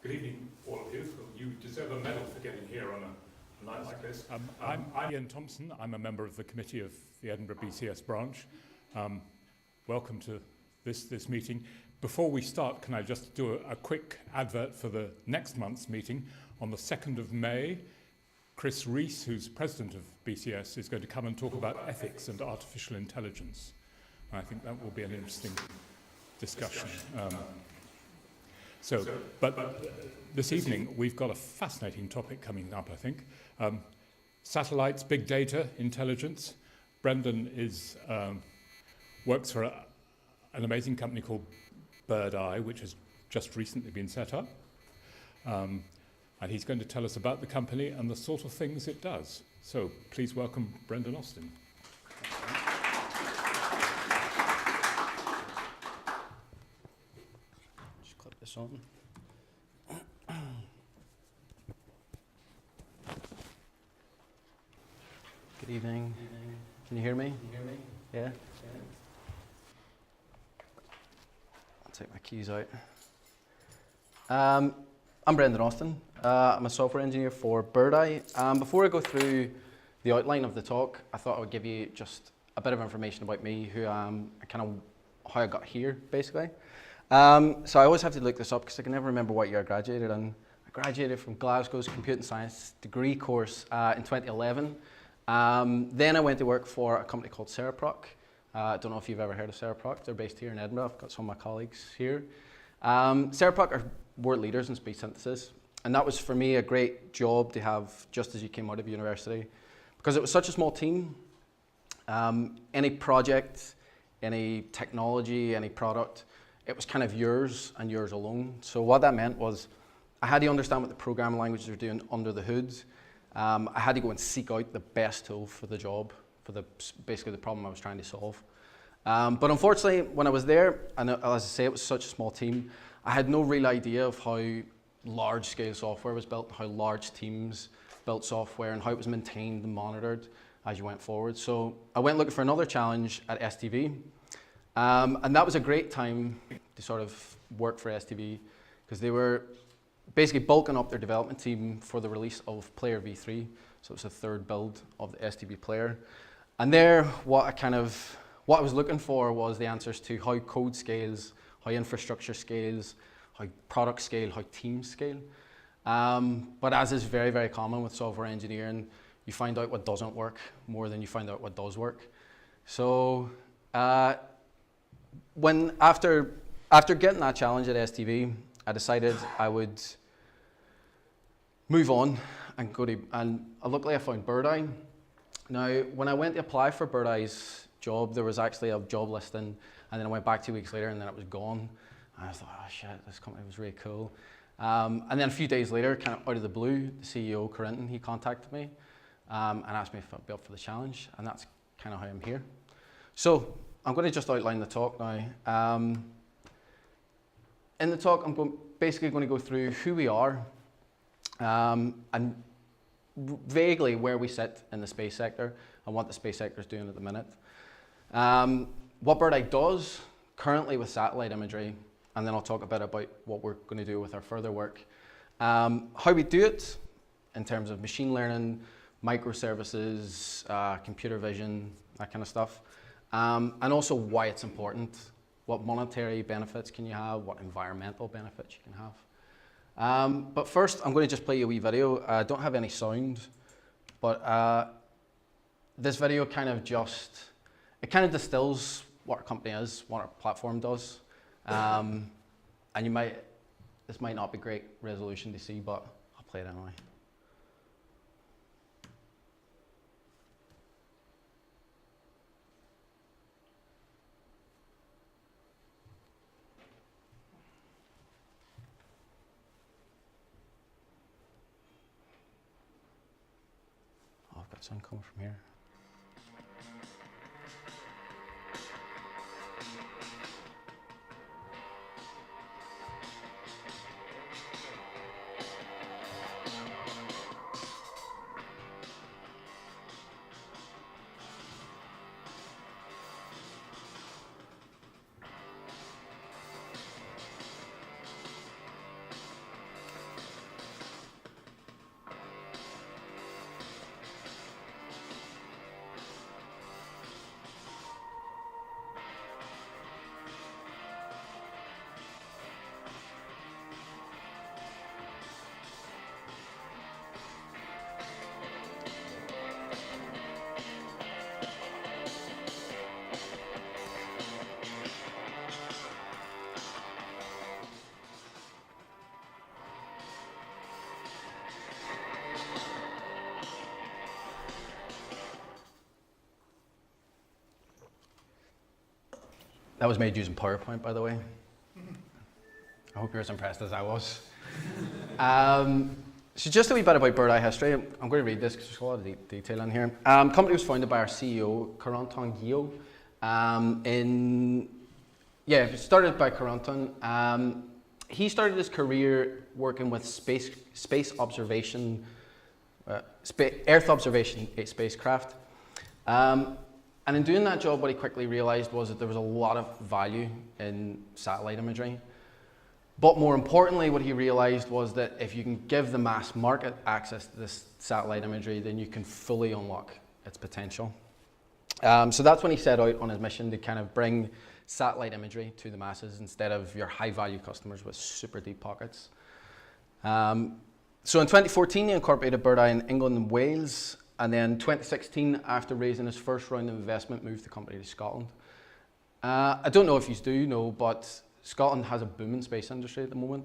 Good evening, all of you. You deserve a medal for getting here on a night like this. I'm Ian Thompson. I'm a member of the committee of the Edinburgh BCS branch. Welcome to this meeting. Before we start, can I just do a quick advert for the next month's meeting? On the 2nd of May, Chris Rees, who's president of BCS, is going to come and talk about ethics and artificial intelligence. I think that will be an interesting discussion. But this evening, we've got a fascinating topic coming up, I think. Satellites, big data, intelligence. Brendan works for an amazing company called Bird.i, which has just recently been set up. And he's going to tell us about the company and the sort of things it does. So please welcome Brendan Austin. Just clip this on. Good evening. Can you hear me? Yeah? I'll take my keys out. I'm Brendan Austin. I'm a software engineer for Bird.i. Before I go through the outline of the talk, I thought I would give you just a bit of information about me, who I am, and kind of how I got here, basically. So I always have to look this up because I can never remember what year I graduated in. I graduated from Glasgow's Computing Science degree course in 2011. Then I went to work for a company called Cereproc. I don't know if you've ever heard of Cereproc. They're based here in Edinburgh. I've got some of my colleagues here. Cereproc are world leaders in speech synthesis. And that was, for me, a great job to have just as you came out of university. Because it was such a small team. Any project, any technology, any product, it was kind of yours and yours alone. So what that meant was I had to understand what the programming languages were doing under the hood. I had to go and seek out the best tool for the job, for basically the problem I was trying to solve. But unfortunately, when I was there, and as I say, it was such a small team, I had no real idea of how large-scale software was built, how large teams built software, and how it was maintained and monitored as you went forward. So I went looking for another challenge at STV, and that was a great time to sort of work for STV, because they were basically bulking up their development team for the release of Player V3. So it was the third build of the STV player. And there, what I was looking for was the answers to how code scales, how infrastructure scales, how products scale, how teams scale. But as is very, very common with software engineering, you find out what doesn't work more than you find out what does work. So after getting that challenge at STV, I decided I would move on and luckily I found Bird.i. Now, when I went to apply for Bird.i's job, there was actually a job listing, and then I went back 2 weeks later and then it was gone. And I thought, oh shit, this company was really cool. And then a few days later, kind of out of the blue, the CEO, Corinton, he contacted me and asked me if I'd be up for the challenge, and that's kind of how I'm here. So I'm going to just outline the talk now. In the talk, I'm basically going to go through who we are and vaguely where we sit in the space sector and what the space sector is doing at the minute. What Bird.i does currently with satellite imagery, and then I'll talk a bit about what we're going to do with our further work. How we do it in terms of machine learning, microservices, computer vision, that kind of stuff, and also why it's important. What monetary benefits can you have? What environmental benefits you can have? But first, I'm going to just play you a wee video. I don't have any sound, but this video kind of distills what our company is, what our platform does. And this might not be great resolution to see, but I'll play it anyway. I've got sound coming from here. That was made using PowerPoint, by the way. I hope you're as impressed as I was. So just a wee bit about Bird.i history. I'm going to read this because there's a lot of detail in here. Company was founded by our CEO, Karantan Gio. It started by Karantan. He started his career working with space observation, Earth observation spacecraft. And in doing that job, what he quickly realized was that there was a lot of value in satellite imagery. But more importantly, what he realized was that if you can give the mass market access to this satellite imagery, then you can fully unlock its potential. So that's when he set out on his mission to kind of bring satellite imagery to the masses instead of your high-value customers with super deep pockets. So in 2014, he incorporated Bird.i in England and Wales, and then 2016, after raising his first round of investment, moved the company to Scotland. I don't know if you do know, but Scotland has a booming space industry at the moment.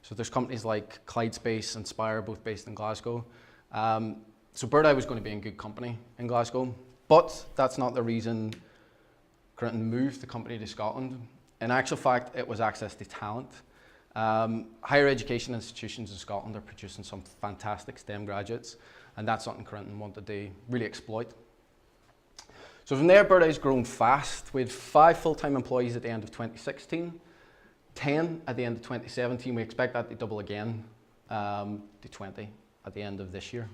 So there's companies like Clyde Space and Spire, both based in Glasgow. So Bird.i was going to be in good company in Glasgow, but that's not the reason Karantan moved the company to Scotland. In actual fact, it was access to talent. Higher education institutions in Scotland are producing some fantastic STEM graduates, and that's something Karantan wanted to really exploit. So from there, Bird.i has grown fast. We had 5 full-time employees at the end of 2016, 10 at the end of 2017. We expect that to double again to 20 at the end of this year.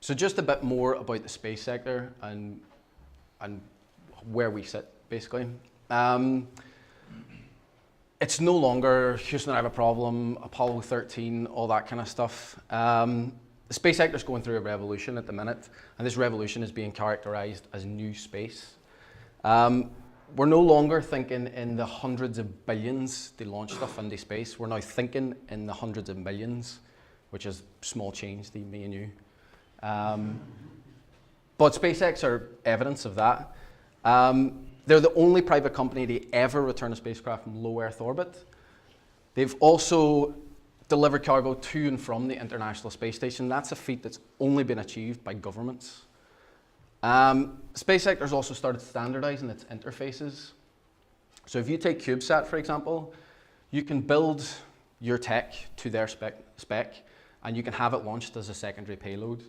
So just a bit more about the space sector and where we sit, basically. It's no longer Houston, I have a problem, Apollo 13, all that kind of stuff. The space sector is going through a revolution at the minute, and this revolution is being characterized as new space. We're no longer thinking in the hundreds of billions to launch stuff into space. We're now thinking in the hundreds of millions, which is small change to me and you. But SpaceX are evidence of that. They're the only private company to ever return a spacecraft from low Earth orbit. They've also delivered cargo to and from the International Space Station. That's a feat that's only been achieved by governments. Space sector has also started standardizing its interfaces. So if you take CubeSat, for example, you can build your tech to their spec and you can have it launched as a secondary payload.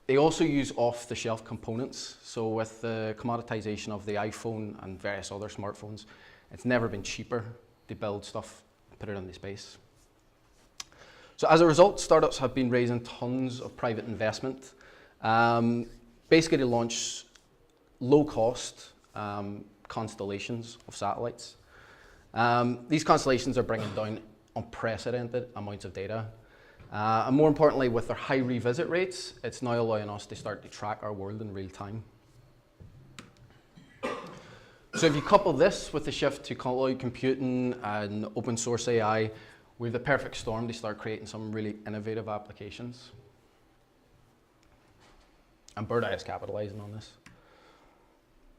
They also use off-the-shelf components. So with the commoditization of the iPhone and various other smartphones, it's never been cheaper to build stuff and put it into space. So as a result, startups have been raising tons of private investment, basically to launch low-cost constellations of satellites. These constellations are bringing down unprecedented amounts of data. And more importantly, with their high revisit rates, it's now allowing us to start to track our world in real time. So if you couple this with the shift to cloud computing and open source AI, we have the perfect storm to start creating some really innovative applications. And Bird.i is capitalizing on this.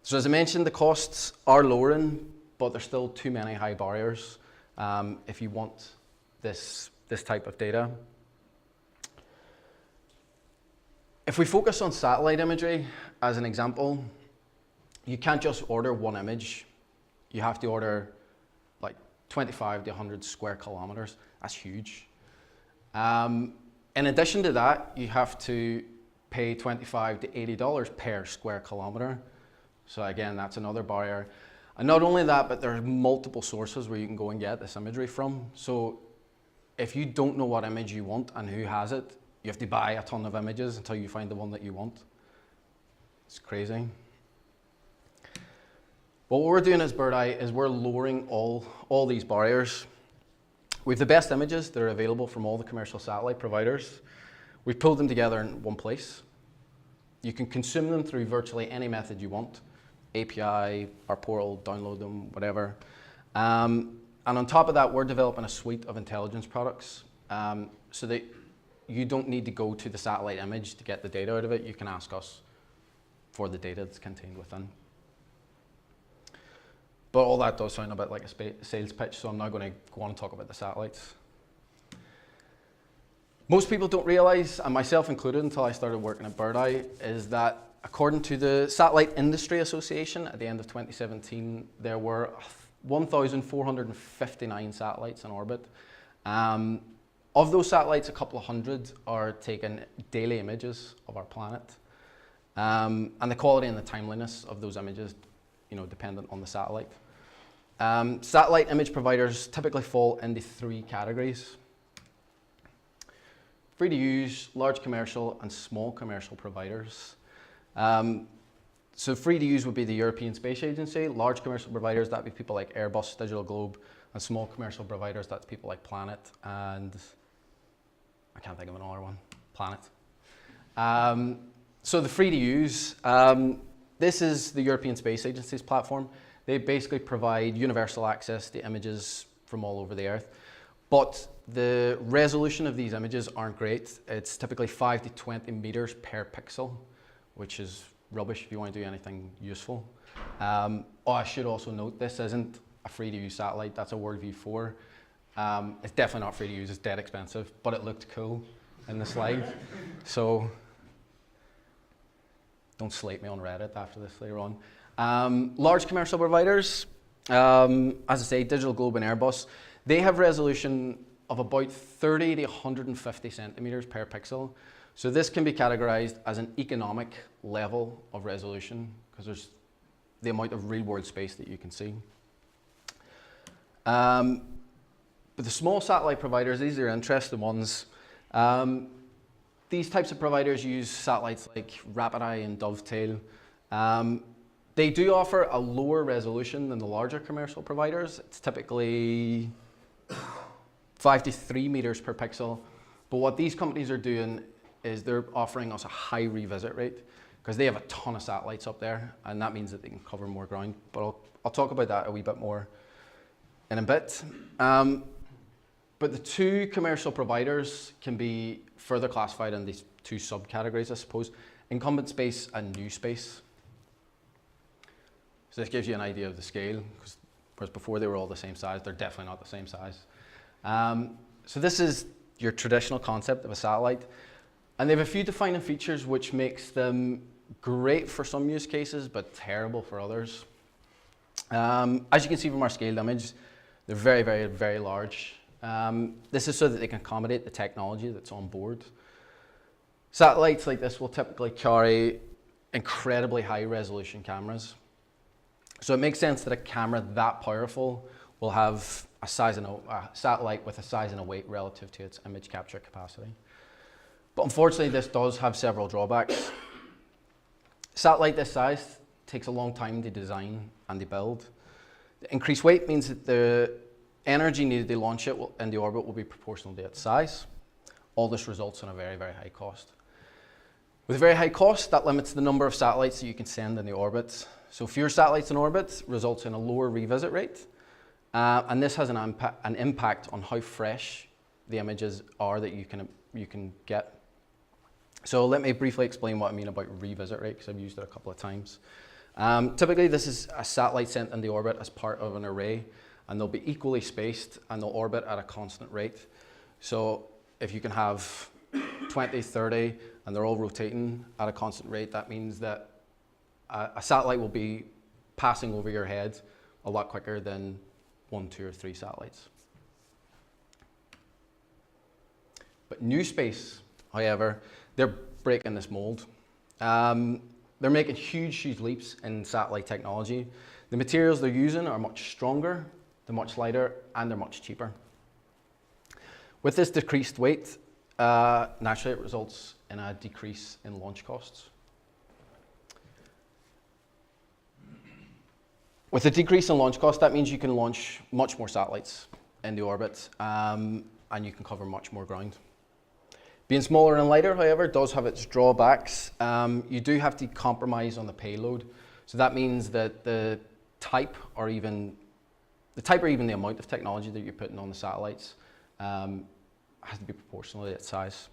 So as I mentioned, the costs are lowering, but there's still too many high barriers if you want this type of data. If we focus on satellite imagery as an example, you can't just order one image. You have to order like 25 to 100 square kilometers. That's huge. In addition to that, you have to pay $25 to $80 per square kilometer. So again, that's another barrier. And not only that, but there are multiple sources where you can go and get this imagery from. So if you don't know what image you want and who has it, you have to buy a ton of images until you find the one that you want. It's crazy. But what we're doing as Bird.i is we're lowering all these barriers. We have the best images that are available from all the commercial satellite providers. We've pulled them together in one place. You can consume them through virtually any method you want. API, our portal, download them, whatever. And on top of that, we're developing a suite of intelligence products so that you don't need to go to the satellite image to get the data out of it. You can ask us for the data that's contained within. But all that does sound a bit like a sales pitch, so I'm now going to go on and talk about the satellites. Most people don't realize, and myself included until I started working at Bird.i, is that according to the Satellite Industry Association, at the end of 2017, there were 1,459 satellites in orbit. Of those satellites, a couple of hundred are taking daily images of our planet. And the quality and the timeliness of those images, dependent on the satellite. Satellite image providers typically fall into 3 categories: free to use, large commercial, and small commercial providers. So free to use would be the European Space Agency. Large commercial providers, that'd be people like Airbus, Digital Globe, and small commercial providers, that's people like Planet and I can't think of another one, Planet. So the free to use, this is the European Space Agency's platform. They basically provide universal access to images from all over the Earth. But the resolution of these images aren't great. It's typically 5 to 20 meters per pixel, which is rubbish if you want to do anything useful. I should also note, this isn't a free to use satellite, that's a WorldView 4. It's definitely not free to use, it's dead expensive, but it looked cool in the slide. So don't slate me on Reddit after this later on. Large commercial providers, as I say, Digital Globe and Airbus, they have resolution of about 30 to 150 centimeters per pixel. So this can be categorized as an economic level of resolution because there's the amount of real world space that you can see. But the small satellite providers, these are interesting ones. These types of providers use satellites like Bird.i and Dovetail. They do offer a lower resolution than the larger commercial providers. It's typically 5 to 3 meters per pixel. But what these companies are doing is they're offering us a high revisit rate because they have a ton of satellites up there, and that means that they can cover more ground. But I'll talk about that a wee bit more in a bit. But the 2 commercial providers can be further classified in these 2 subcategories, I suppose: incumbent space and new space. So this gives you an idea of the scale, because whereas before they were all the same size, they're definitely not the same size. So this is your traditional concept of a satellite. And they have a few defining features which makes them great for some use cases, but terrible for others. As you can see from our scaled image, they're very, very, very large. This is so that they can accommodate the technology that's on board. Satellites like this will typically carry incredibly high resolution cameras. So it makes sense that a camera that powerful will have a satellite with a size and a weight relative to its image capture capacity. But unfortunately, this does have several drawbacks. Satellite this size takes a long time to design and to build. The increased weight means that the energy needed to launch it in the orbit will be proportional to its size. All this results in a very, very high cost. With a very high cost, that limits the number of satellites that you can send in the orbit. So fewer satellites in orbit results in a lower revisit rate. And this has an impact on how fresh the images are that you can get. So let me briefly explain what I mean about revisit rate, because I've used it a couple of times. Typically, this is a satellite sent into orbit as part of an array, and they'll be equally spaced, and they'll orbit at a constant rate. So if you can have 20, 30, and they're all rotating at a constant rate, that means that a satellite will be passing over your head a lot quicker than 1, 2, or 3 satellites. But new space, however, they're breaking this mold. They're making huge, huge leaps in satellite technology. The materials they're using are much stronger, they're much lighter, and they're much cheaper. With this decreased weight, naturally it results in a decrease in launch costs. With a decrease in launch cost, that means you can launch much more satellites in the orbit, and you can cover much more ground. Being smaller and lighter, however, does have its drawbacks. You do have to compromise on the payload. So that means that the type or even the amount of technology that you're putting on the satellites has to be proportional to its size.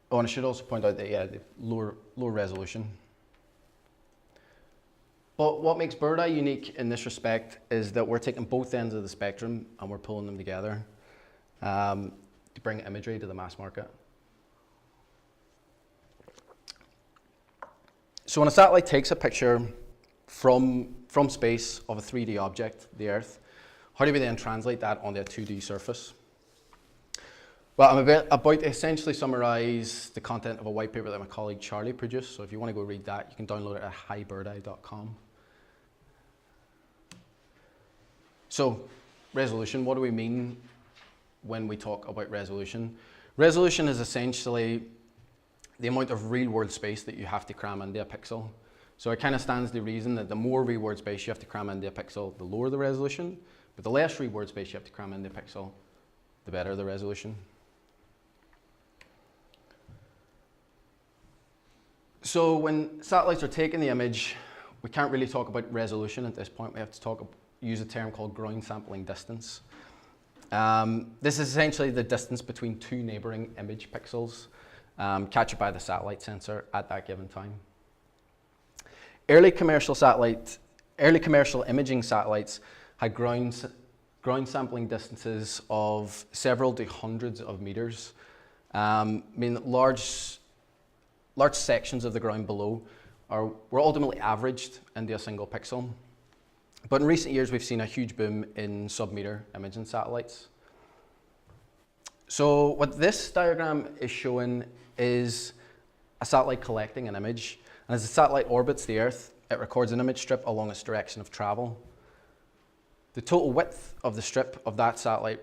Oh, and I should also point out that, yeah, the lower resolution. But what makes Bird.i unique in this respect is that we're taking both ends of the spectrum and we're pulling them together to bring imagery to the mass market. So when a satellite takes a picture from space of a 3D object, the Earth, how do we then translate that onto a 2D surface? Well, I'm about to essentially summarize the content of a white paper that my colleague Charlie produced. So if you want to go read that, you can download it at Bird.i.com. So, resolution, what do we mean when we talk about resolution? Resolution is essentially the amount of real-world space that you have to cram into a pixel. So it kind of stands to reason that the more real-world space you have to cram into a pixel, the lower the resolution, but the less real-world space you have to cram into a pixel, the better the resolution. So when satellites are taking the image, we can't really talk about resolution at this point. We have to use a term called ground sampling distance. This is essentially the distance between two neighboring image pixels captured by the satellite sensor at that given time. Early commercial imaging satellites had ground sampling distances of several to hundreds of meters. Meaning that large sections of the ground below were ultimately averaged into a single pixel. But in recent years, we've seen a huge boom in sub-meter imaging satellites. So what this diagram is showing is a satellite collecting an image. And as the satellite orbits the Earth, it records an image strip along its direction of travel. The total width of the strip of that satellite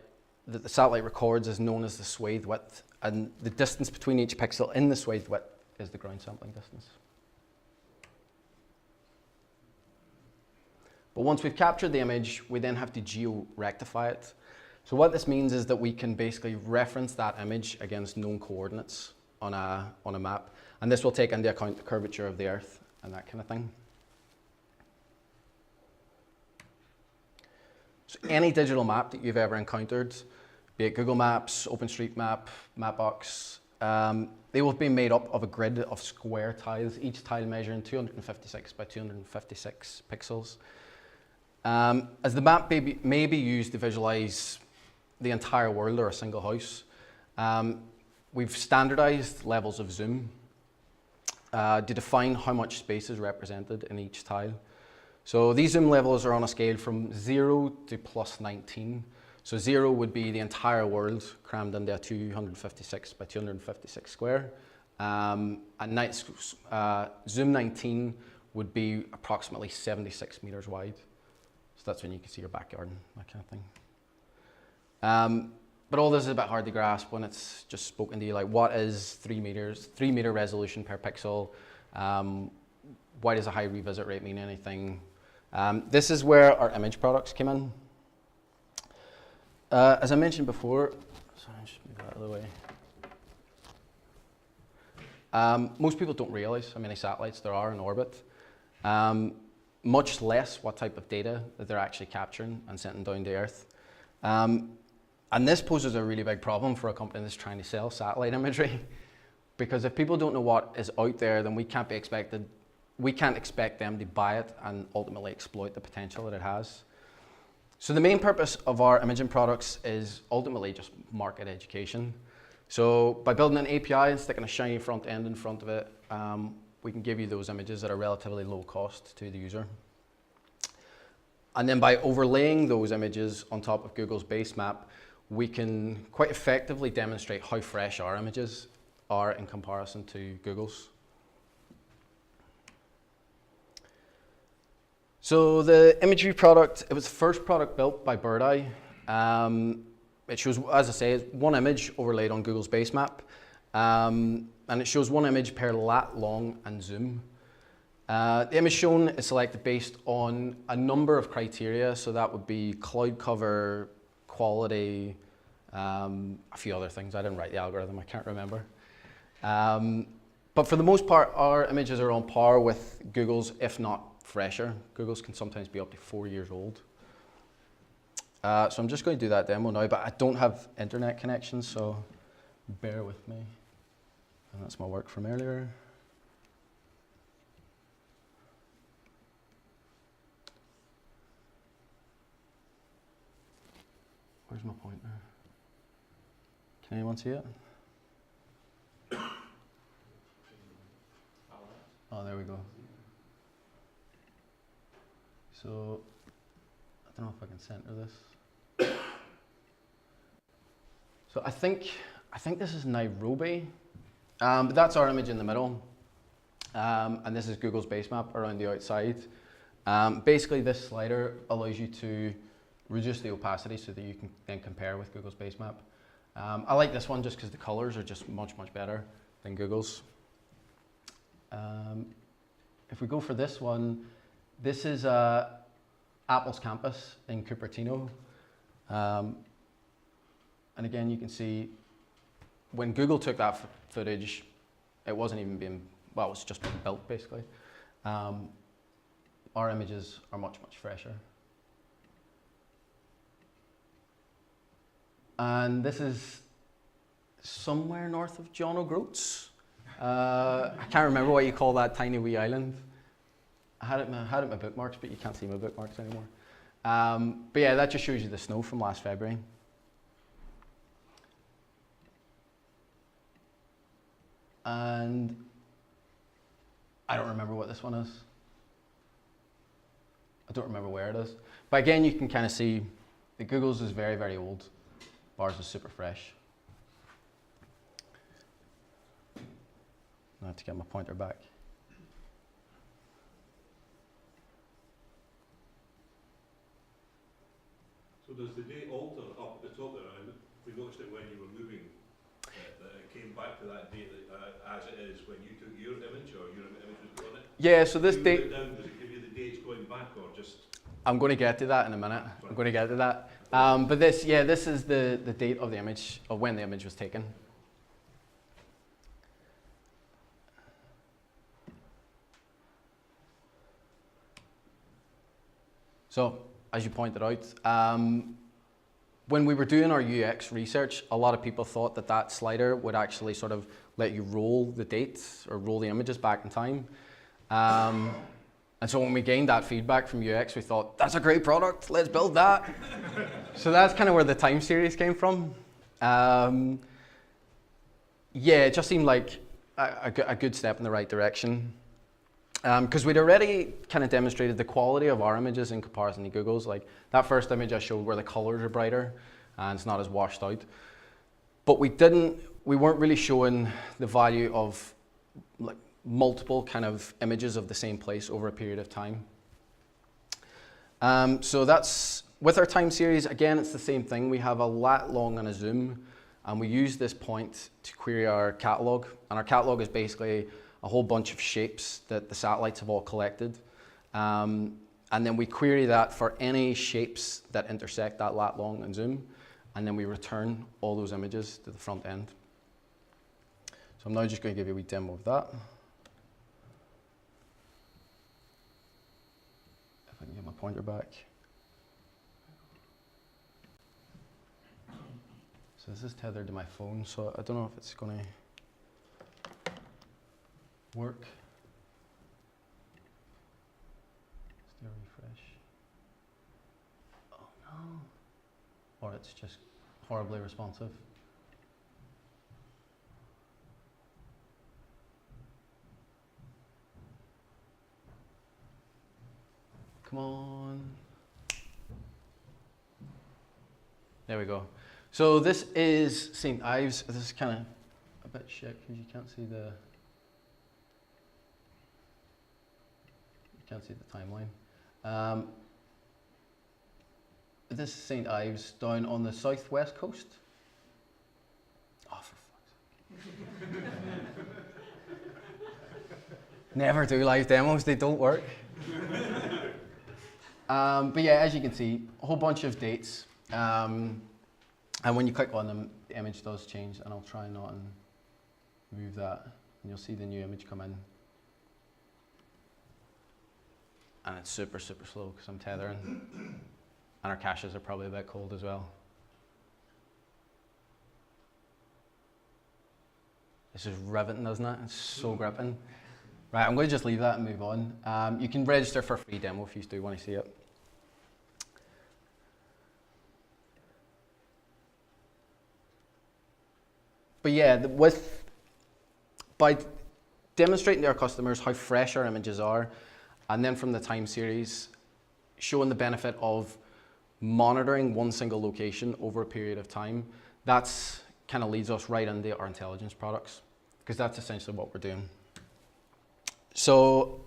that the satellite records is known as the swathe width, and the distance between each pixel in the swathe width is the ground sampling distance. But once we've captured the image, we then have to geo-rectify it. So what this means is that we can basically reference that image against known coordinates on a map, and this will take into account the curvature of the Earth and that kind of thing. So any digital map that you've ever encountered, be it Google Maps, OpenStreetMap, Mapbox, they will be made up of a grid of square tiles, each tile measuring 256 by 256 pixels. As the map may be used to visualize the entire world or a single house, we've standardized levels of zoom to define how much space is represented in each tile. So these zoom levels are on a scale from 0 to plus 19. So 0 would be the entire world crammed into a 256 by 256 square. And zoom 19 would be approximately 76 meters wide. So that's when you can see your backyard, that kind of thing. But all this is a bit hard to grasp when it's just spoken to you, like what is 3 meter resolution per pixel? Why does a high revisit rate mean anything? This is where our image products came in. As I mentioned before, sorry, I should move that out of the way. Most people don't realize how many satellites there are in orbit, much less what type of data that they're actually capturing and sending down to Earth. And this poses a really big problem for a company that's trying to sell satellite imagery, because if people don't know what is out there, then we can't expect them to buy it and ultimately exploit the potential that it has. So the main purpose of our imaging products is ultimately just market education. So by building an API and sticking a shiny front end in front of it, we can give you those images at a relatively low cost to the user. And then by overlaying those images on top of Google's base map, we can quite effectively demonstrate how fresh our images are in comparison to Google's. So the imagery product, it was the first product built by Bird.i. It shows, as I say, it's one image overlaid on Google's base map. And it shows one image per lat long and zoom. The image shown is selected based on a number of criteria. So that would be cloud cover, quality, a few other things. I didn't write the algorithm, I can't remember. But for the most part, our images are on par with Google's, if not fresher. Google's can sometimes be up to 4 years old. So I'm just going to do that demo now, but I don't have internet connections, so bear with me. And that's my work from earlier. Where's my pointer? Can anyone see it? Oh, there we we go. So, I don't know if I can center this. So I think this is Nairobi, but that's our image in the middle. And this is Google's base map around the outside. Basically, this slider allows you to reduce the opacity so that you can then compare with Google's base map. I like this one just because the colors are just much better than Google's. If we go for this one, this is Apple's campus in Cupertino. And again, you can see when Google took that footage, it wasn't even being, well, it was just being built basically. Our images are much fresher. And this is somewhere north of John O'Groats. I can't remember what you call that tiny wee island. I had it in my bookmarks, but you can't see my bookmarks anymore. But yeah, that just shows you the snow from last February. And I don't remember what this one is. I don't remember where it is. But again, you can kind of see the Google's is very old. Ours is super fresh. I have to get my pointer back. So does the date alter up at the top there? We noticed it when you were moving, that it came back to that date as it is when you took your image or your image was put on it? Yeah, so this Does it give you the dates going back or just? I'm going to get to that in a minute. I'm going to get to that. But this is the date of the image, of when the image was taken. So, as you pointed out, when we were doing our UX research, a lot of people thought that slider would actually sort of let you roll the dates or roll the images back in time. And so when we gained that feedback from UX, we thought, that's a great product, let's build that. So that's kind of where the time series came from. Yeah, it just seemed like a good step in the right direction. Because we'd already kind of demonstrated the quality of our images in comparison to Google's. Like that first image I showed where the colors are brighter and it's not as washed out. But we weren't really showing the value of like multiple kind of images of the same place over a period of time. So that's, with our time series, again, it's the same thing. We have a lat long and a zoom, and we use this point to query our catalog. And our catalog is basically a whole bunch of shapes that the satellites have all collected. And then we query that for any shapes that intersect that lat long and zoom, and then we return all those images to the front end. So I'm now just going to give you a wee demo of that. If I can get my pointer back. So this is tethered to my phone, so I don't know if it's going to work. Still refresh. Oh no. Or it's just horribly responsive. Come on. There we go. So this is St. Ives. This is kind of a bit shit because you can't see the timeline. This is St. Ives down on the southwest coast. Oh, for fuck's sake. Never do live demos, they don't work. But yeah, as you can see, a whole bunch of dates. And when you click on them, the image does change, and I'll try not and move that, and you'll see the new image come in. And it's super slow because I'm tethering. And our caches are probably a bit cold as well. This is riveting, isn't it? It's so gripping. Right, I'm going to just leave that and move on. You can register for a free demo if you do want to see it. But yeah, by demonstrating to our customers how fresh our images are, and then from the time series, showing the benefit of monitoring one single location over a period of time. That's kind of leads us right into our intelligence products, because that's essentially what we're doing. So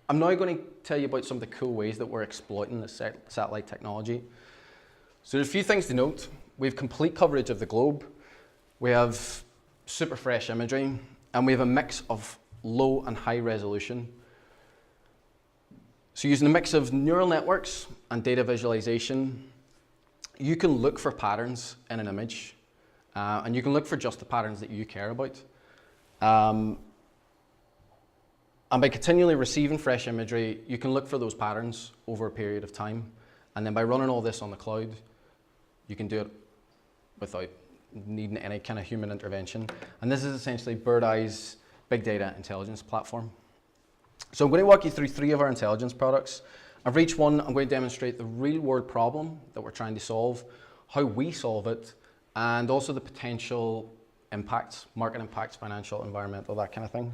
I'm now going to tell you about some of the cool ways that we're exploiting the satellite technology. So there's a few things to note. We have complete coverage of the globe. We have super fresh imagery, and we have a mix of low and high resolution. So using a mix of neural networks and data visualization, you can look for patterns in an image, and you can look for just the patterns that you care about. And by continually receiving fresh imagery, you can look for those patterns over a period of time. And then by running all this on the cloud, you can do it without needing any kind of human intervention. And this is essentially Bird.i's big data intelligence platform. So I'm going to walk you through 3 of our intelligence products. And for each one, I'm going to demonstrate the real world problem that we're trying to solve, how we solve it, and also the potential impacts, market impacts, financial, environmental, that kind of thing.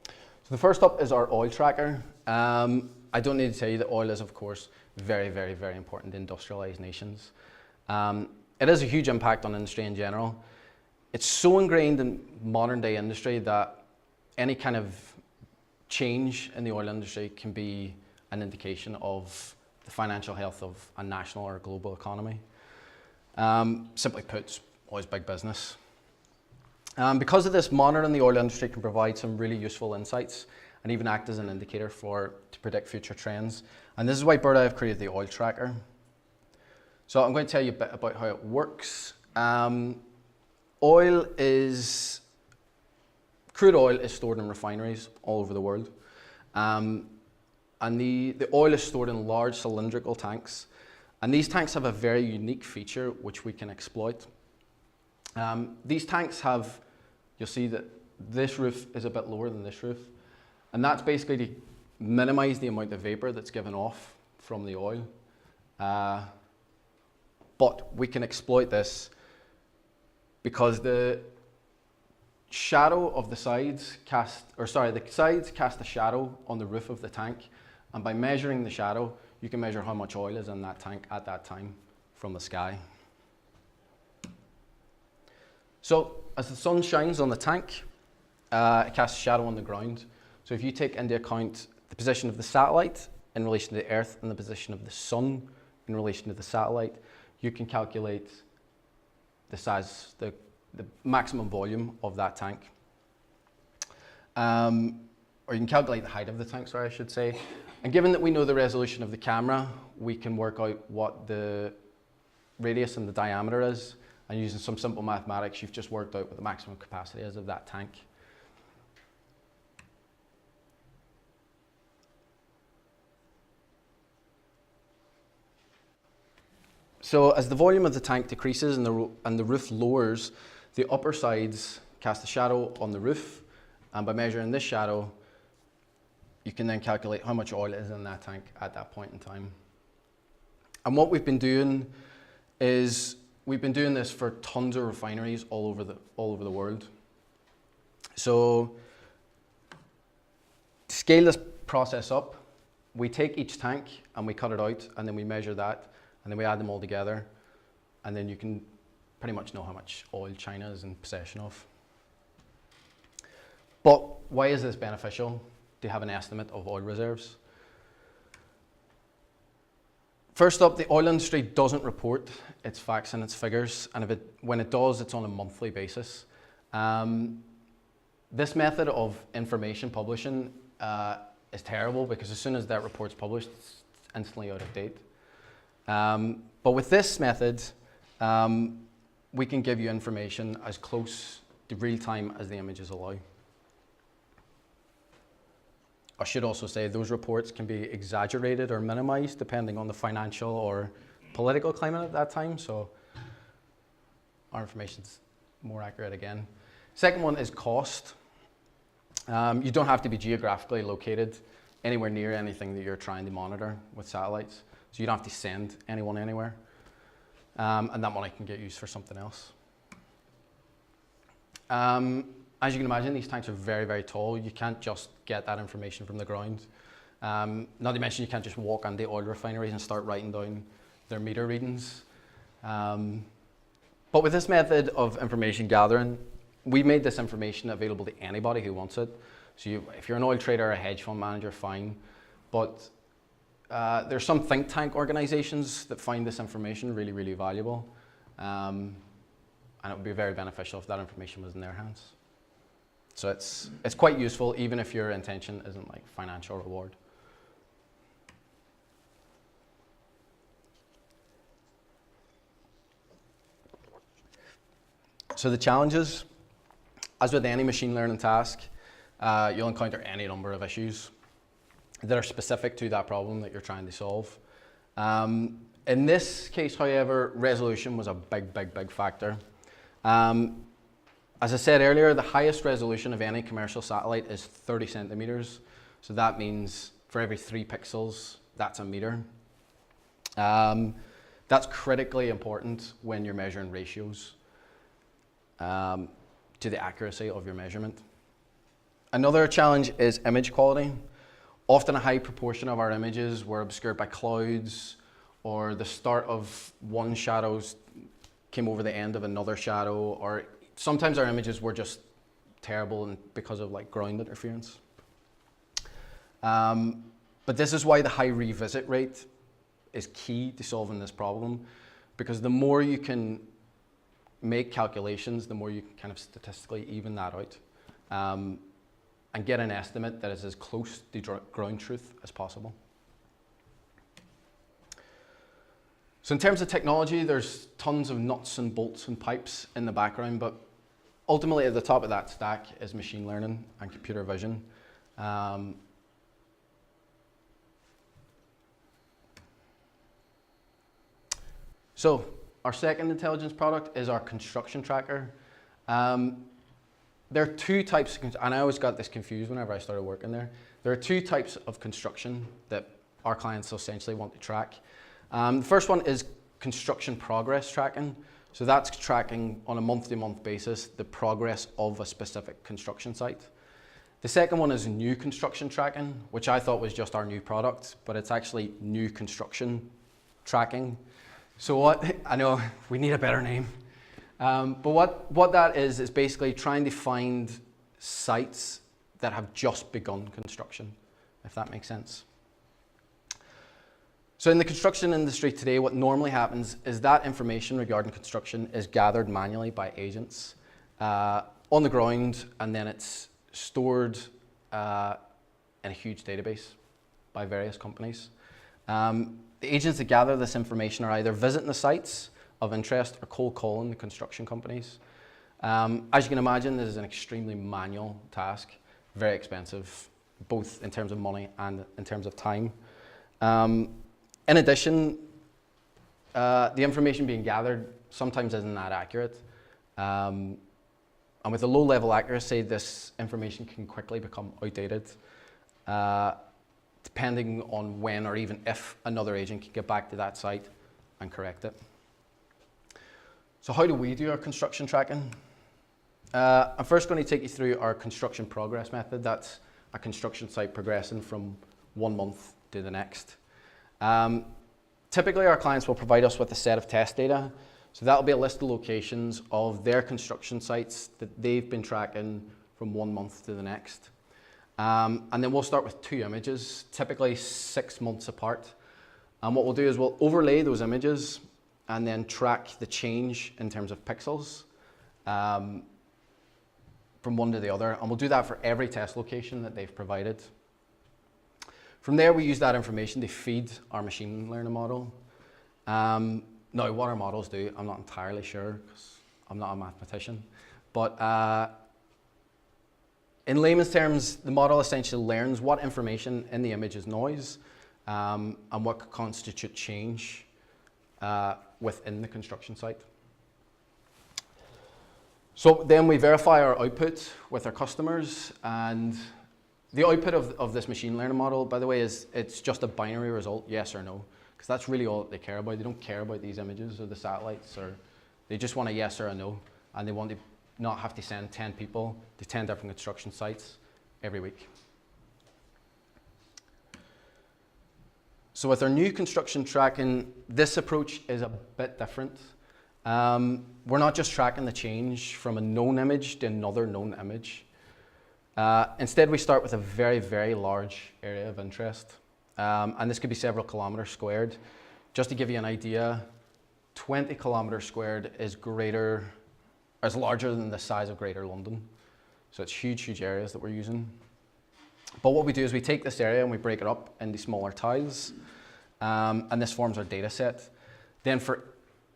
So the first up is our oil tracker. I don't need to tell you that oil is, of course, very, very, very important to industrialized nations. It has a huge impact on industry in general. It's so ingrained in modern day industry that any kind of change in the oil industry can be an indication of the financial health of a national or global economy. Simply put, oil's big business. Because of this, monitoring the oil industry can provide some really useful insights and even act as an indicator to predict future trends. And this is why Bird.i have created the oil tracker. So I'm going to tell you a bit about how it works. Crude oil is stored in refineries all over the world. And the oil is stored in large cylindrical tanks. And these tanks have a very unique feature which we can exploit. These tanks have, you'll see that this roof is a bit lower than this roof. And that's basically to minimize the amount of vapor that's given off from the oil. But we can exploit this because the shadow of the sides the sides cast a shadow on the roof of the tank. And by measuring the shadow, you can measure how much oil is in that tank at that time from the sky. So as the sun shines on the tank, it casts a shadow on the ground. So if you take into account the position of the satellite in relation to the Earth and the position of the sun in relation to the satellite, you can calculate the size, the maximum volume of that tank. Or you can calculate the height of the tank, sorry, I should say. And given that we know the resolution of the camera, we can work out what the radius and the diameter is. And using some simple mathematics, you've just worked out what the maximum capacity is of that tank. So as the volume of the tank decreases and the roof lowers, the upper sides cast a shadow on the roof. And by measuring this shadow, you can then calculate how much oil is in that tank at that point in time. And what we've been doing is we've been doing this for tons of refineries all over the world. So to scale this process up, we take each tank and we cut it out, and then we measure that, and then we add them all together, and then you can pretty much know how much oil China is in possession of. But why is this beneficial to have an estimate of oil reserves? First up, the oil industry doesn't report its facts and its figures, and when it does, it's on a monthly basis. This method of information publishing is terrible because as soon as that report's published, it's instantly out of date. But with this method, we can give you information as close to real time as the images allow. I should also say those reports can be exaggerated or minimized depending on the financial or political climate at that time, so our information's more accurate again. Second one is cost. You don't have to be geographically located anywhere near anything that you're trying to monitor with satellites, so you don't have to send anyone anywhere, and that money can get used for something else. As you can imagine, these tanks are very, very tall. You can't just get that information from the ground. Not to mention you can't just walk on the oil refineries and start writing down their meter readings. But with this method of information gathering, we made this information available to anybody who wants it. So if you're an oil trader or a hedge fund manager, fine. But there's some think tank organizations that find this information really, really valuable. And it would be very beneficial if that information was in their hands. So it's quite useful, even if your intention isn't like financial reward. So the challenges, as with any machine learning task, you'll encounter any number of issues that are specific to that problem that you're trying to solve. In this case, however, resolution was a big, big, big factor. As I said earlier, the highest resolution of any commercial satellite is 30 centimeters. So that means for every 3 pixels, that's a meter. That's critically important when you're measuring ratios to the accuracy of your measurement. Another challenge is image quality. Often a high proportion of our images were obscured by clouds, or the start of one shadow came over the end of another shadow, or sometimes our images were just terrible and because of like ground interference. But this is why the high revisit rate is key to solving this problem, because the more you can make calculations, the more you can kind of statistically even that out and get an estimate that is as close to ground truth as possible. So in terms of technology, there's tons of nuts and bolts and pipes in the background, but ultimately at the top of that stack is machine learning and computer vision. So our second intelligence product is our construction tracker. There are 2 types, and I always got this confused whenever I started working there. There are 2 types of construction that our clients essentially want to track. The first one is construction progress tracking. So that's tracking on a month-to-month basis the progress of a specific construction site. The second one is new construction tracking, which I thought was just our new product, but it's actually new construction tracking. So I know we need a better name. But what that is basically trying to find sites that have just begun construction, if that makes sense. So in the construction industry today, what normally happens is that information regarding construction is gathered manually by agents on the ground, and then it's stored in a huge database by various companies. The agents that gather this information are either visiting the sites of interest or cold calling the construction companies. As you can imagine, this is an extremely manual task, very expensive, both in terms of money and in terms of time. In addition, the information being gathered sometimes isn't that accurate. And with a low level accuracy, this information can quickly become outdated, depending on when or even if another agent can get back to that site and correct it. So how do we do our construction tracking? I'm first going to take you through our construction progress method. That's a construction site progressing from one month to the next. Typically, our clients will provide us with a set of test data. So that'll be a list of locations of their construction sites that they've been tracking from one month to the next. And then we'll start with 2 images, typically 6 months apart. And what we'll do is we'll overlay those images and then track the change in terms of pixels from one to the other. And we'll do that for every test location that they've provided. From there, we use that information to feed our machine learning model. Now, what our models do, I'm not entirely sure because I'm not a mathematician. But in layman's terms, the model essentially learns what information in the image is noise and what could constitute change within the construction site. So then we verify our output with our customers, and the output of this machine learning model, by the way, it's just a binary result, yes or no, because that's really all that they care about. They don't care about these images or the satellites, or they just want a yes or a no, and they want to not have to send 10 people to 10 different construction sites every week. So with our new construction tracking, this approach is a bit different. We're not just tracking the change from a known image to another known image. Instead, we start with a very, very large area of interest. And this could be several kilometers squared. Just to give you an idea, 20 kilometers squared is larger than the size of Greater London. So it's huge, huge areas that we're using. But what we do is we take this area and we break it up into smaller tiles. And this forms our data set. Then for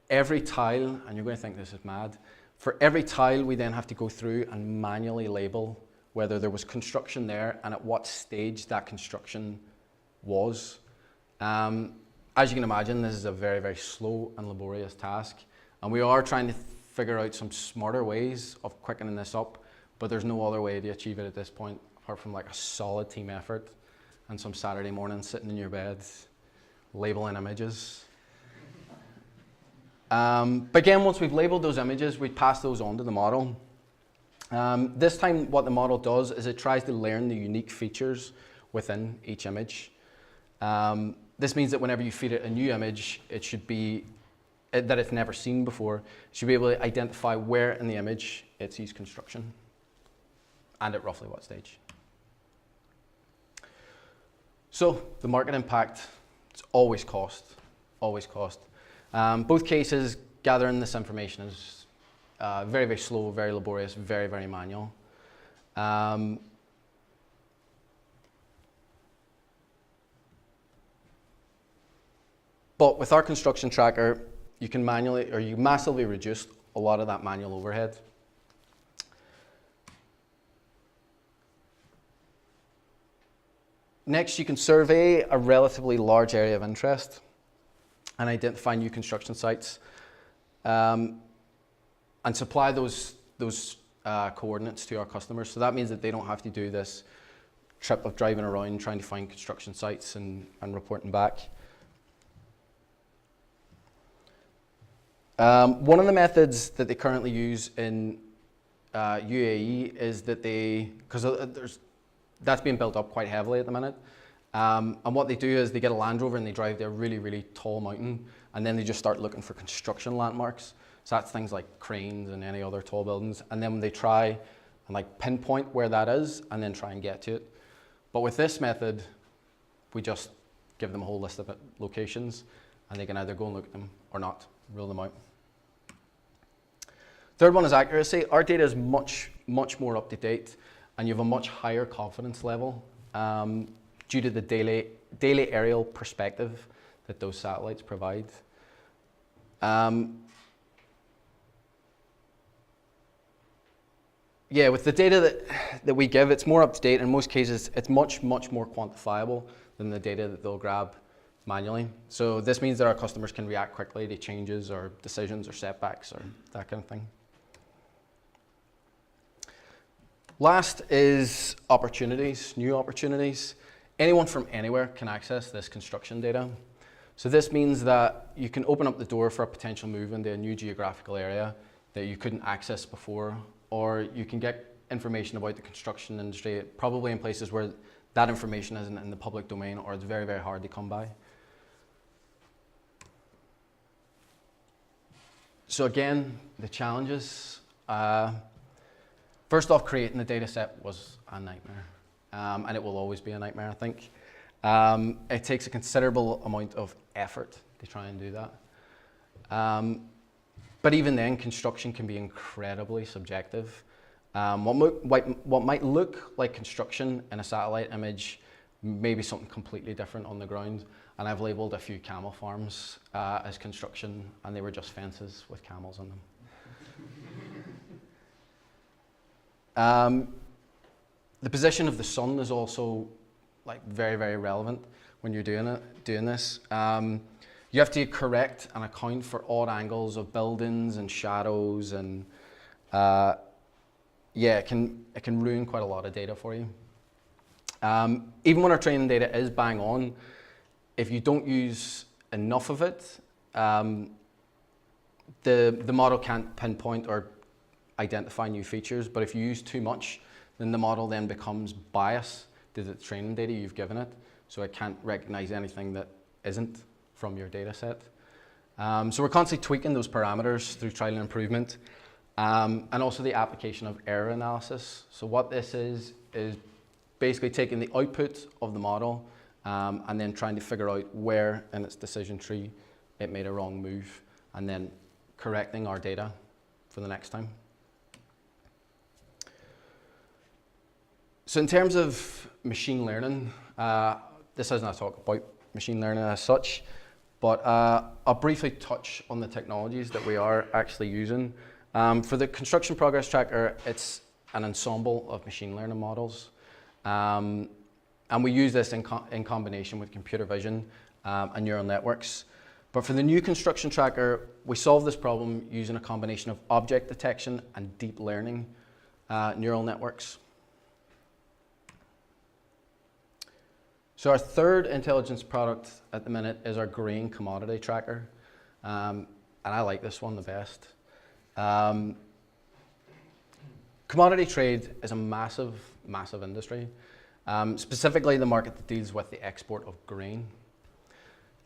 every tile, and you're going to think this is mad, for every tile we then have to go through and manually label whether there was construction there and at what stage that construction was. As you can imagine, this is a very, very slow and laborious task. And we are trying to figure out some smarter ways of quickening this up, but there's no other way to achieve it at this point, apart from like a solid team effort and some Saturday morning sitting in your bed, labeling images. But again, once we've labeled those images, we pass those on to the model. This time what the model does is it tries to learn the unique features within each image. This means that whenever you feed it a new image, it should be that it's never seen before. It should be able to identify where in the image it sees construction and at roughly what stage. So the market impact, it's always cost, always cost. Both cases, gathering this information is very, very slow, very laborious, very, very manual. But with our construction tracker, you can you massively reduce a lot of that manual overhead. Next, you can survey a relatively large area of interest and identify new construction sites, and supply those coordinates to our customers. So that means that they don't have to do this trip of driving around trying to find construction sites and reporting back. One of the methods that they currently use in UAE is that that's being built up quite heavily at the minute. And what they do is they get a Land Rover and they drive their really, really tall mountain, and then they just start looking for construction landmarks. So that's things like cranes and any other tall buildings. And then they try and like pinpoint where that is and then try and get to it. But with this method, we just give them a whole list of locations and they can either go and look at them or not, rule them out. Third one is accuracy. Our data is much, much more up to date, and you have a much higher confidence level due to the daily aerial perspective that those satellites provide. Yeah, with the data that we give, it's more up to date. In most cases, it's much, much more quantifiable than the data that they'll grab manually. So this means that our customers can react quickly to changes or decisions or setbacks or that kind of thing. Last is opportunities, new opportunities. Anyone from anywhere can access this construction data. So this means that you can open up the door for a potential move into a new geographical area that you couldn't access before, or you can get information about the construction industry, probably in places where that information isn't in the public domain or it's very, very hard to come by. So again, the challenges. First off, creating the data set was a nightmare, and it will always be a nightmare, I think. It takes a considerable amount of effort to try and do that. But even then, construction can be incredibly subjective. What might look like construction in a satellite image may be something completely different on the ground. And I've labeled a few camel farms as construction, and they were just fences with camels on them. The position of the sun is also like very, very relevant when you're doing this. You have to correct and account for odd angles of buildings and shadows, and yeah, it can ruin quite a lot of data for you. Even when our training data is bang on, if you don't use enough of it, the model can't pinpoint or identify new features, but if you use too much, then the model then becomes biased to the training data you've given it, so it can't recognize anything that isn't from your data set. So we're constantly tweaking those parameters through trial and improvement, and also the application of error analysis. So what this is basically taking the output of the model and then trying to figure out where in its decision tree it made a wrong move, and then correcting our data for the next time. So in terms of machine learning, this isn't a talk about machine learning as such, but I'll briefly touch on the technologies that we are actually using. For the construction progress tracker, it's an ensemble of machine learning models. And we use this in combination with computer vision and neural networks. But for the new construction tracker, we solve this problem using a combination of object detection and deep learning neural networks. So our third intelligence product at the minute is our grain commodity tracker. And I like this one the best. Commodity trade is a massive, massive industry. Specifically the market that deals with the export of grain.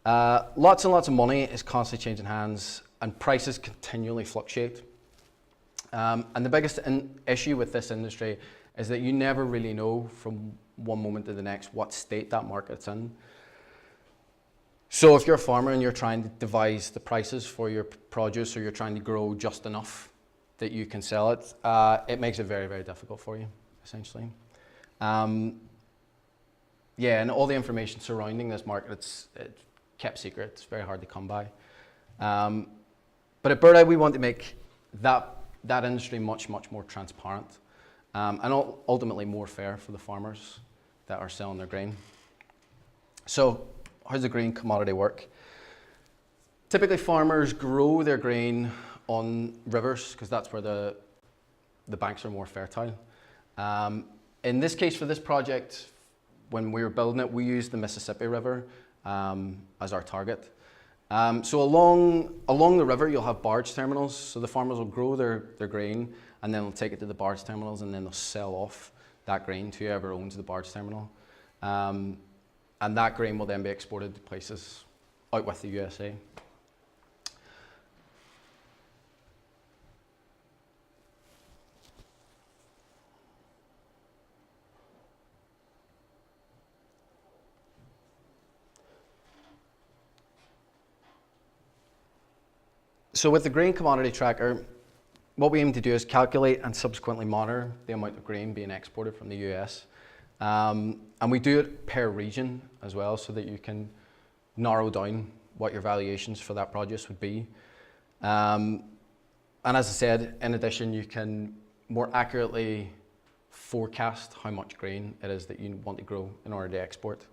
Lots and lots of money is constantly changing hands, and prices continually fluctuate. And the biggest issue with this industry is that you never really know from one moment to the next what state that market's in. So if you're a farmer and you're trying to devise the prices for your produce, or you're trying to grow just enough that you can sell it, it makes it very, very difficult for you, essentially. Yeah, and all the information surrounding this market, it's kept secret. It's very hard to come by. But at Bird.i, we want to make that industry much, much more transparent, and ultimately more fair for the farmers that are selling their grain. So how does the grain commodity work? Typically farmers grow their grain on rivers because that's where the banks are more fertile. In this case, for this project, when we were building it, we used the Mississippi River as our target. So along the river, you'll have barge terminals. So the farmers will grow their grain, and then they'll take it to the barge terminals, and then they'll sell off that grain to whoever owns the barge terminal. And that grain will then be exported to places out with the USA. So with the grain commodity tracker, what we aim to do is calculate and subsequently monitor the amount of grain being exported from the US. And we do it per region as well, so that you can narrow down what your valuations for that produce would be. And as I said, in addition, you can more accurately forecast how much grain it is that you want to grow in order to export.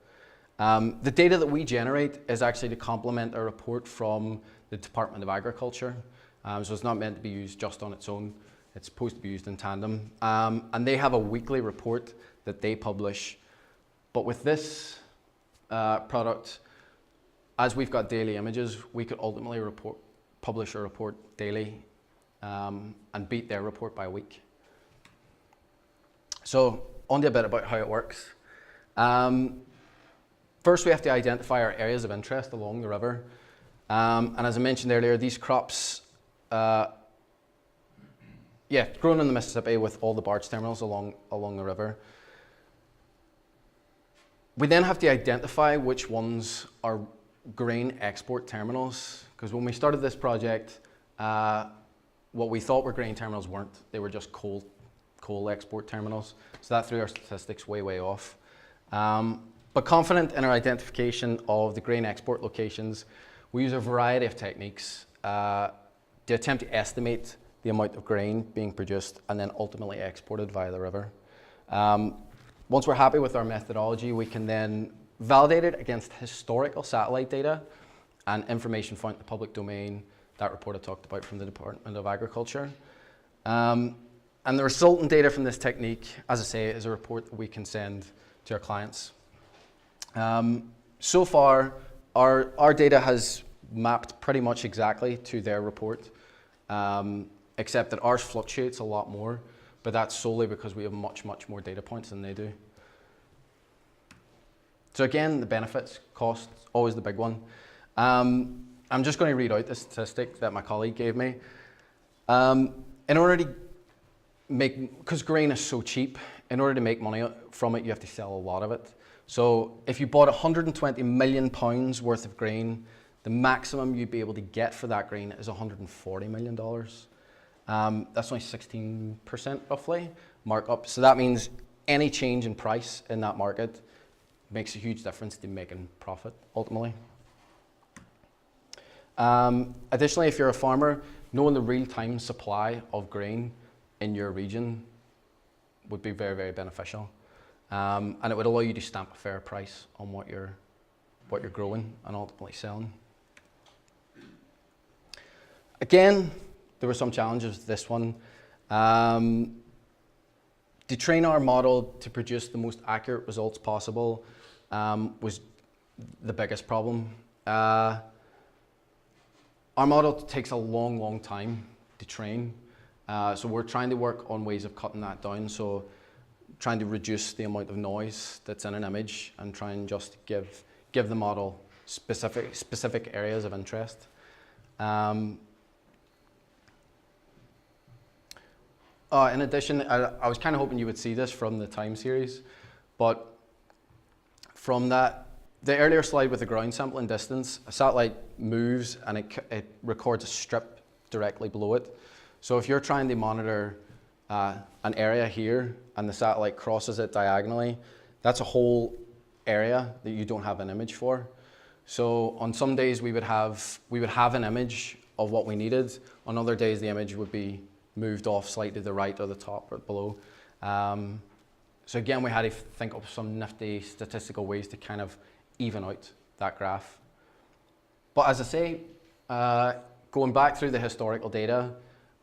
The data that we generate is actually to complement a report from the Department of Agriculture. So it's not meant to be used just on its own. It's supposed to be used in tandem. And they have a weekly report that they publish. But with this product, as we've got daily images, we could ultimately publish a report daily and beat their report by a week. So on to a bit about how it works. First, we have to identify our areas of interest along the river. And as I mentioned earlier, these crops, grown in the Mississippi with all the barge terminals along the river. We then have to identify which ones are grain export terminals, because when we started this project, what we thought were grain terminals weren't. They were just coal export terminals. So that threw our statistics way, way off. But confident in our identification of the grain export locations, we use a variety of techniques to attempt to estimate the amount of grain being produced and then ultimately exported via the river. Once we're happy with our methodology, we can then validate it against historical satellite data and information found in the public domain, that report I talked about from the Department of Agriculture. And the resultant data from this technique, as I say, is a report that we can send to our clients. So far, our data has mapped pretty much exactly to their report. except that ours fluctuates a lot more, but that's solely because we have much, much more data points than they do. So again, the benefits, cost, always the big one. I'm just going to read out the statistic that my colleague gave me. In order to make, because grain is so cheap, in order to make money from it, you have to sell a lot of it. So if you bought 120 million pounds worth of grain, the maximum you'd be able to get for that grain is $140 million. That's only 16% roughly markup. So that means any change in price in that market makes a huge difference to making profit ultimately. Additionally, if you're a farmer, knowing the real-time supply of grain in your region would be very, very beneficial. And it would allow you to stamp a fair price on what you're growing and ultimately selling. Again, there were some challenges with this one. To train our model to produce the most accurate results possible was the biggest problem. Our model takes a long, long time to train. So we're trying to work on ways of cutting that down. So trying to reduce the amount of noise that's in an image and try and just give the model specific areas of interest. In addition, I was kind of hoping you would see this from the time series, but from that, the earlier slide with the ground sampling distance, a satellite moves and it records a strip directly below it. So if you're trying to monitor an area here and the satellite crosses it diagonally, that's a whole area that you don't have an image for. So on some days we would have an image of what we needed. On other days the image would be moved off slightly to the right or the top or below. So again, we had to think of some nifty statistical ways to kind of even out that graph. But as I say, going back through the historical data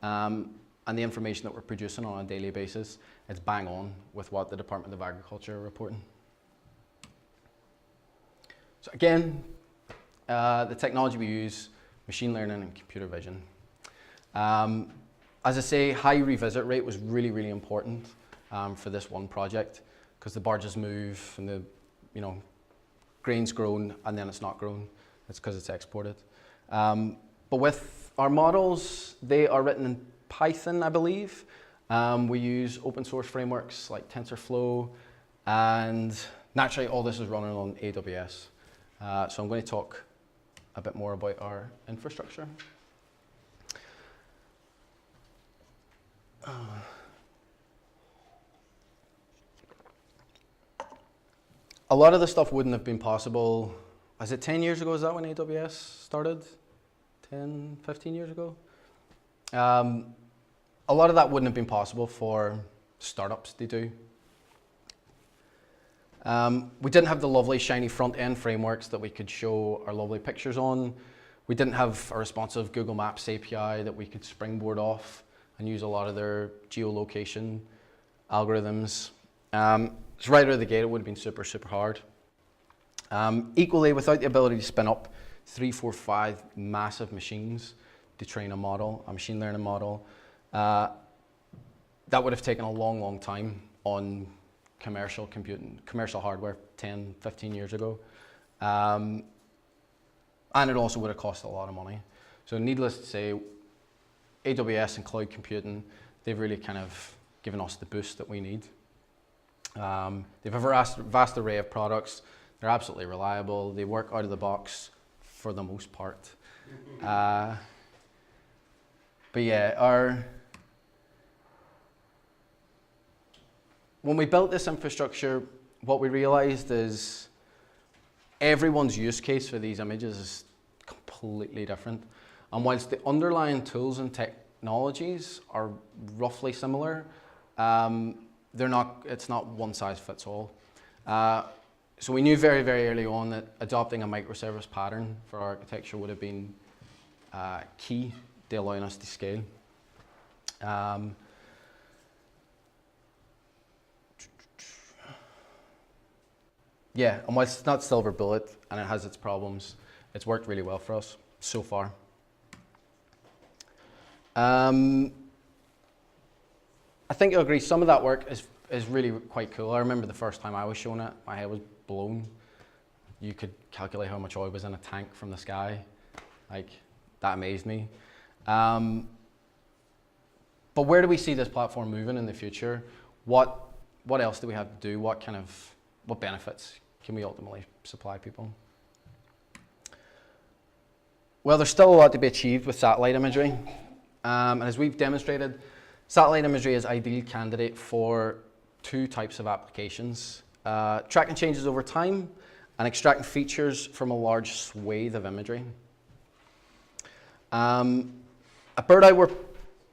and the information that we're producing on a daily basis, it's bang on with what the Department of Agriculture are reporting. So again, the technology we use, machine learning and computer vision. As I say, high revisit rate was really, really important for this one project because the barges move and the, grain's grown and then it's not grown. It's because it's exported. But with our models, they are written in Python, I believe. We use open source frameworks like TensorFlow, and naturally all this is running on AWS. So I'm going to talk a bit more about our infrastructure. A lot of the stuff wouldn't have been possible. Was it 10 years ago? Is that when AWS started? 10, 15 years ago? A lot of that wouldn't have been possible for startups to do. We didn't have the lovely shiny front-end frameworks that we could show our lovely pictures on. We didn't have a responsive Google Maps API that we could springboard off and use a lot of their geolocation algorithms. So right out of the gate, it would have been super, super hard. Equally, without the ability to spin up 3, 4, 5 massive machines to train a model, a machine learning model, that would have taken a long, long time on commercial computing, commercial hardware 10, 15 years ago. And it also would have cost a lot of money. So needless to say, AWS and cloud computing, they've really kind of given us the boost that we need. They've a vast array of products. They're absolutely reliable. They work out of the box for the most part. But yeah, when we built this infrastructure, what we realized is everyone's use case for these images is completely different. And whilst the underlying tools and technologies are roughly similar, it's not one size fits all. So we knew very, very early on that adopting a microservice pattern for our architecture would have been key to allowing us to scale. Yeah, and whilst it's not silver bullet and it has its problems, it's worked really well for us so far. I think you'll agree, some of that work is really quite cool. I remember the first time I was shown it, my head was blown. You could calculate how much oil was in a tank from the sky. Like, that amazed me. But where do we see this platform moving in the future? What else do we have to do? What benefits can we ultimately supply people? Well, there's still a lot to be achieved with satellite imagery. And as we've demonstrated, satellite imagery is an ideal candidate for two types of applications. Tracking changes over time and extracting features from a large swathe of imagery. At Bird.i, we're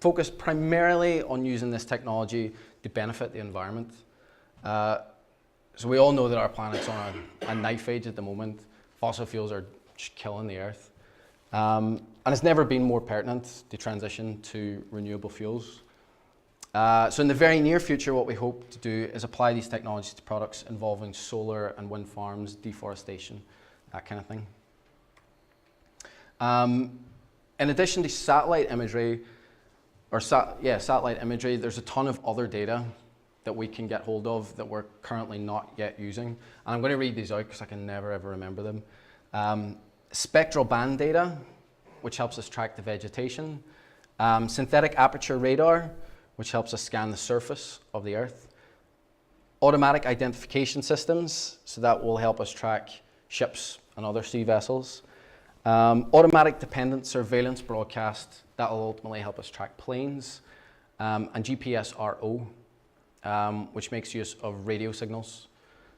focused primarily on using this technology to benefit the environment. So we all know that our planet's on a knife edge at the moment. Fossil fuels are just killing the earth. And it's never been more pertinent to transition to renewable fuels. So in the very near future, what we hope to do is apply these technologies to products involving solar and wind farms, deforestation, that kind of thing. In addition to satellite imagery, satellite imagery, there's a ton of other data that we can get hold of that we're currently not yet using. And I'm going to read these out because I can never ever remember them. Spectral band data, which helps us track the vegetation. Synthetic aperture radar, which helps us scan the surface of the Earth. Automatic identification systems, so that will help us track ships and other sea vessels. Automatic dependent surveillance broadcast, that will ultimately help us track planes. And GPS-RO, which makes use of radio signals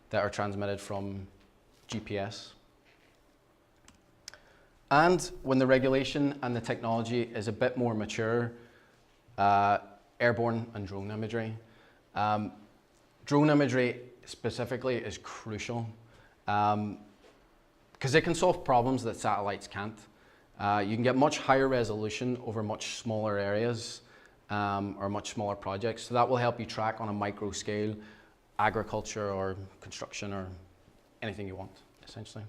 that are transmitted from GPS. And when the regulation and the technology is a bit more mature, airborne and drone imagery. Drone imagery specifically is crucial because it can solve problems that satellites can't. You can get much higher resolution over much smaller areas or much smaller projects. So that will help you track on a micro scale agriculture or construction or anything you want, essentially.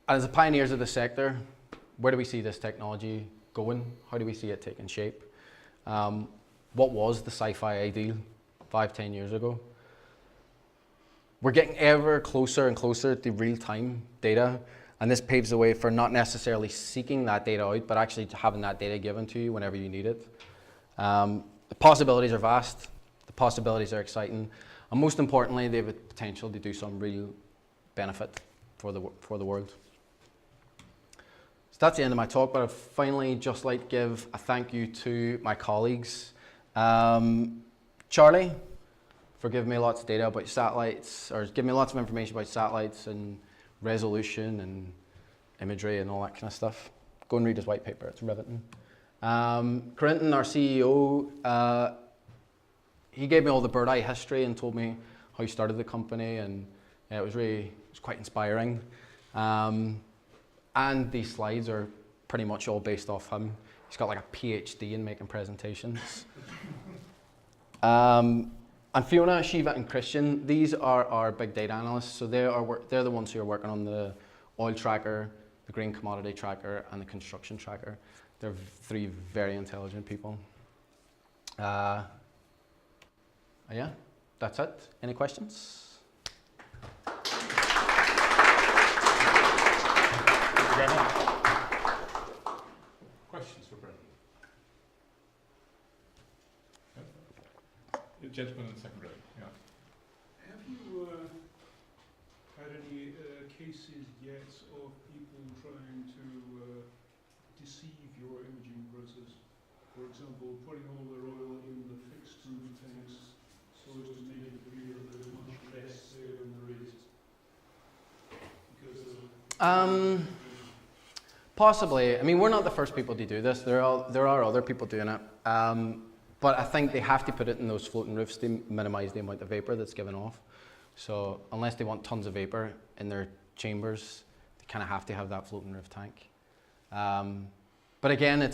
As the pioneers of the sector, where do we see this technology going? How do we see it taking shape? What was the sci-fi ideal 5-10 years ago? We're getting ever closer and closer to real-time data, and this paves the way for not necessarily seeking that data out, but actually having that data given to you whenever you need it. The possibilities are vast, the possibilities are exciting, and most importantly, they have the potential to do some real benefit for the world. So that's the end of my talk, but I'd finally just like to give a thank you to my colleagues. Charlie, for giving me lots of data about satellites, or giving me lots of information about satellites and resolution and imagery and all that kind of stuff. Go and read his white paper, it's riveting. Corinton, our CEO, he gave me all the Bird.i history and told me how he started the company, and yeah, it was quite inspiring. And these slides are pretty much all based off him. He's got like a PhD in making presentations. And Fiona, Shiva, and Christian, these are our big data analysts. So they're the ones who are working on the oil tracker, the green commodity tracker, and the construction tracker. They're three very intelligent people. Yeah, that's it. Any questions? Thank you very much. Questions for Brendan? The gentleman in the second row. Yeah. Have you had any cases yet of people trying to deceive your imaging process? For example, putting all their oil in the fixed room tanks so as to make it appear that there's much less there than there is? Because possibly. I mean, we're not the first people to do this. There are other people doing it. But I think they have to put it in those floating roofs to minimize the amount of vapor that's given off. So unless they want tons of vapor in their chambers, they kind of have to have that floating roof tank. But again,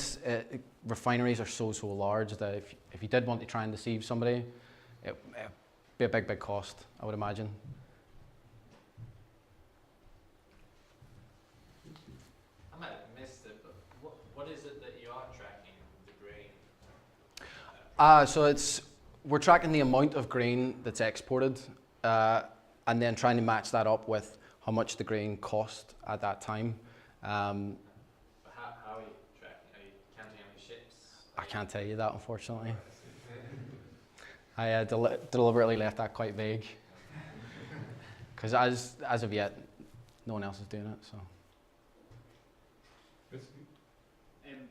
refineries are so large that if you did want to try and deceive somebody, it'd be a big cost, I would imagine. I might have missed it, but what is it that you are tracking with the grain? So we're tracking the amount of grain that's exported, and then trying to match that up with how much the grain cost at that time. How are you tracking? Are you counting how many ships? I can't tell you that, unfortunately. I deliberately left that quite vague, because as of yet, no one else is doing it. So. This- There's a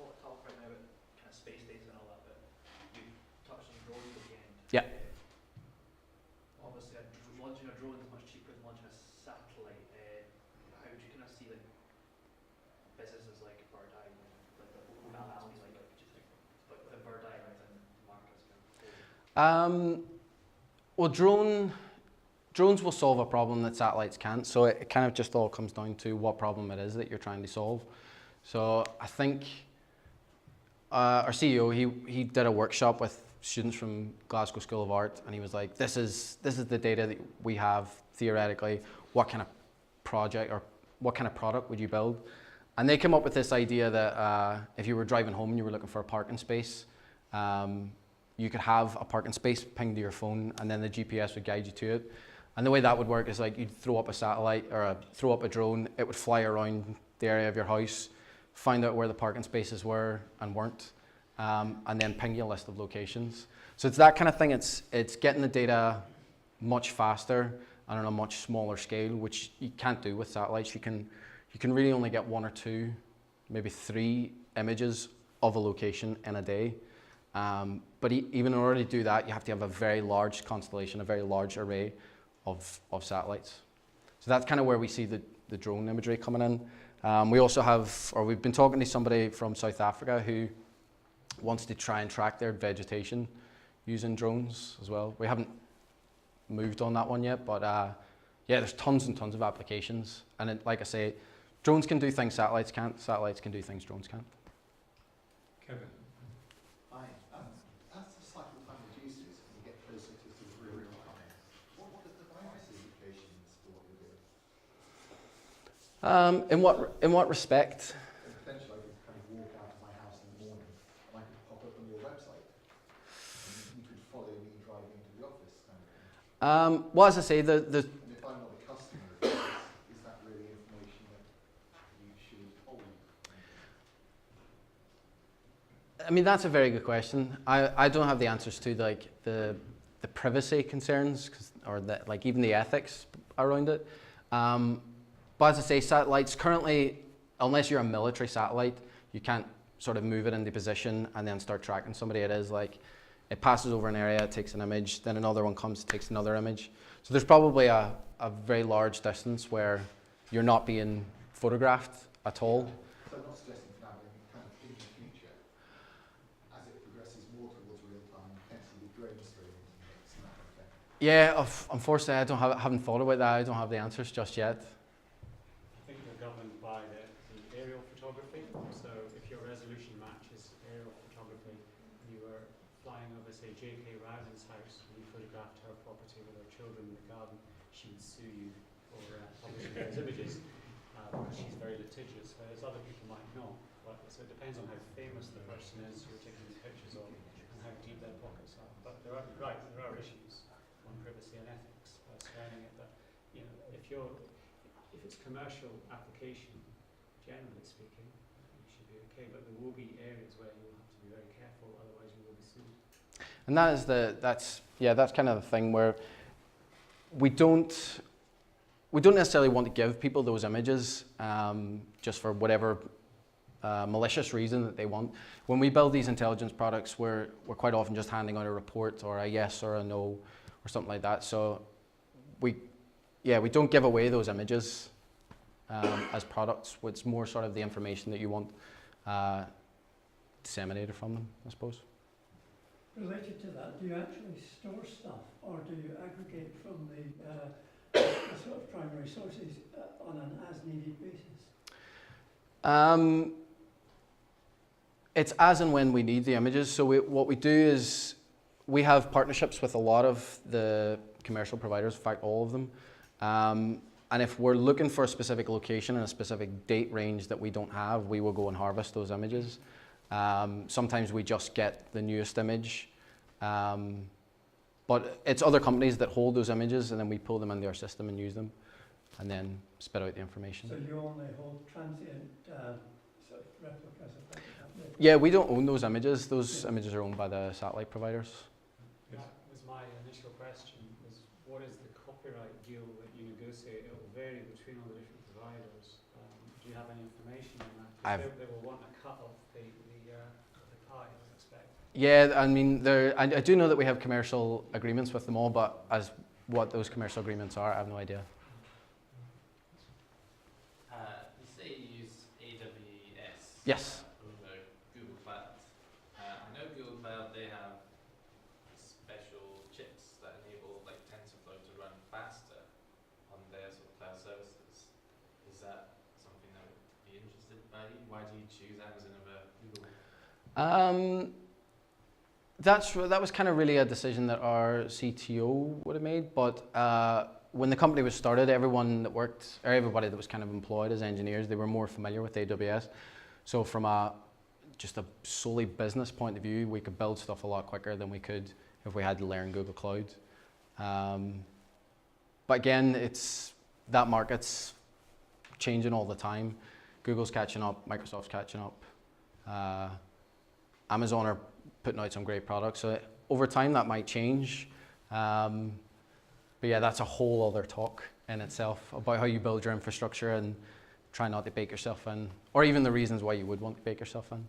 lot of talk right now about kind of space data and all that, but you touched on drones at the end. Yeah. Obviously, launching a drone is much cheaper than launching a satellite. How would you kind of see like businesses like Bird.i, like the balance be like? Do you think like with Bird.i and the markets? Well, drones will solve a problem that satellites can't. So it kind of just all comes down to what problem it is that you're trying to solve. So I think our CEO, he did a workshop with students from Glasgow School of Art, and he was like, this is the data that we have theoretically. What kind of project or what kind of product would you build? And they came up with this idea that if you were driving home and you were looking for a parking space, you could have a parking space pinged to your phone, and then the GPS would guide you to it. And the way that would work is like you'd throw up a satellite or throw up a drone, it would fly around the area of your house, find out where the parking spaces were and weren't, and then ping you a list of locations. So it's that kind of thing. It's getting the data much faster and on a much smaller scale, which you can't do with satellites. You can really only get 1 or 2, maybe 3 images of a location in a day. But even in order to do that, you have to have a very large constellation, a very large array of satellites. So that's kind of where we see the drone imagery coming in. We also have, or we've been talking to somebody from South Africa who wants to try and track their vegetation using drones as well. We haven't moved on that one yet, but yeah, there's tons and tons of applications. And like I say, drones can do things satellites can't, satellites can do things drones can't. Kevin. Hi. As the cycle time reduces and you get closer to sort of real time, what are the privacy implications for what you're doing? In what respect? Potentially, I could kind of walk out of my house in the morning and I could pop up on your website. And you could follow me driving into the office. Kind of thing. Well, as I say, the And if I'm not a customer of yours, is that really information that you should hold? I mean, that's a very good question. I don't have the answers to like the privacy concerns or like even the ethics around it. But as I say, satellites currently, unless you're a military satellite, you can't sort of move it into position and then start tracking somebody. It is like it passes over an area, it takes an image, then another one comes, takes another image. So there's probably a very large distance where you're not being photographed at all. So I'm not suggesting for now, but kind of in the future, as it progresses more towards real time, potentially with drone streaming and that kind of thing. Yeah, unfortunately, I haven't thought about that. I don't have the answers just yet. I think they're governed by the aerial photography. So if your resolution matches aerial photography, you were flying over, say, J.K. Rowling's house, and you photographed her property with her children in the garden, she would sue you for publishing those images because she's very litigious, whereas other people might not. But, so it depends on how famous the person is you're taking these pictures of and how deep their pockets are. But there are issues on privacy and ethics surrounding it. But you know, if it's commercial application, generally speaking, you should be okay. But there will be areas where you will have to be very careful, otherwise you will be sued. And that's kind of the thing where we don't necessarily want to give people those images just for whatever malicious reason that they want. When we build these intelligence products, we're quite often just handing out a report or a yes or a no or something like that. So we don't give away those images as products. It's more sort of the information that you want disseminated from them, I suppose. Related to that, do you actually store stuff or do you aggregate from the sort of primary sources on an as-needed basis? It's as and when we need the images. So what we do is we have partnerships with a lot of the commercial providers, in fact all of them. And if we're looking for a specific location and a specific date range that we don't have, we will go and harvest those images. Sometimes we just get the newest image. But it's other companies that hold those images, and then we pull them into our system and use them, and then spit out the information. So you only hold transient sort of replicas of that? Yeah, we don't own those images. Those images are owned by the satellite providers. That was my initial question, was what is the copyright deal that you negotiate? It will vary between all the different providers. Do you have any information on that? 'Cause they will want a cut of the pie, I expect. Yeah, I mean, I do know that we have commercial agreements with them all, but as what those commercial agreements are, I have no idea. You say you use AWS. Yes. Over Google Cloud. I know Google Cloud, they have special chips that enable like TensorFlow to run faster on their sort of cloud services. Is that something that would be interested by you? Why do you choose Amazon over Google? That was kind of really a decision that our CTO would have made, but when the company was started, everyone that worked, or everybody that was kind of employed as engineers, they were more familiar with AWS. So from just a solely business point of view, we could build stuff a lot quicker than we could if we had to learn Google Cloud. But again, that market's changing all the time. Google's catching up, Microsoft's catching up. Amazon are putting out some great products. So over time that might change. But yeah, that's a whole other talk in itself about how you build your infrastructure and try not to bake yourself in, or even the reasons why you would want to bake yourself in.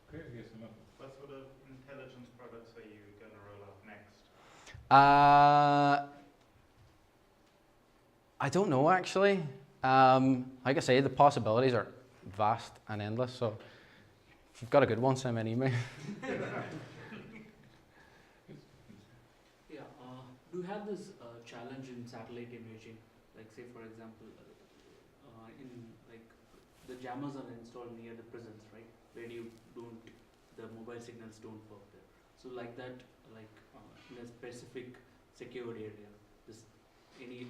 Okay, yes, another. What sort of intelligence products are you going to roll out next? I don't know actually. Like I say, the possibilities are vast and endless. So if you've got a good one, send me an email. Yeah, do you have this challenge in satellite imaging? Like say for example, in like the jammers are installed near the prisons, right? Where the mobile signals don't work there. So like that, like in a specific secured area,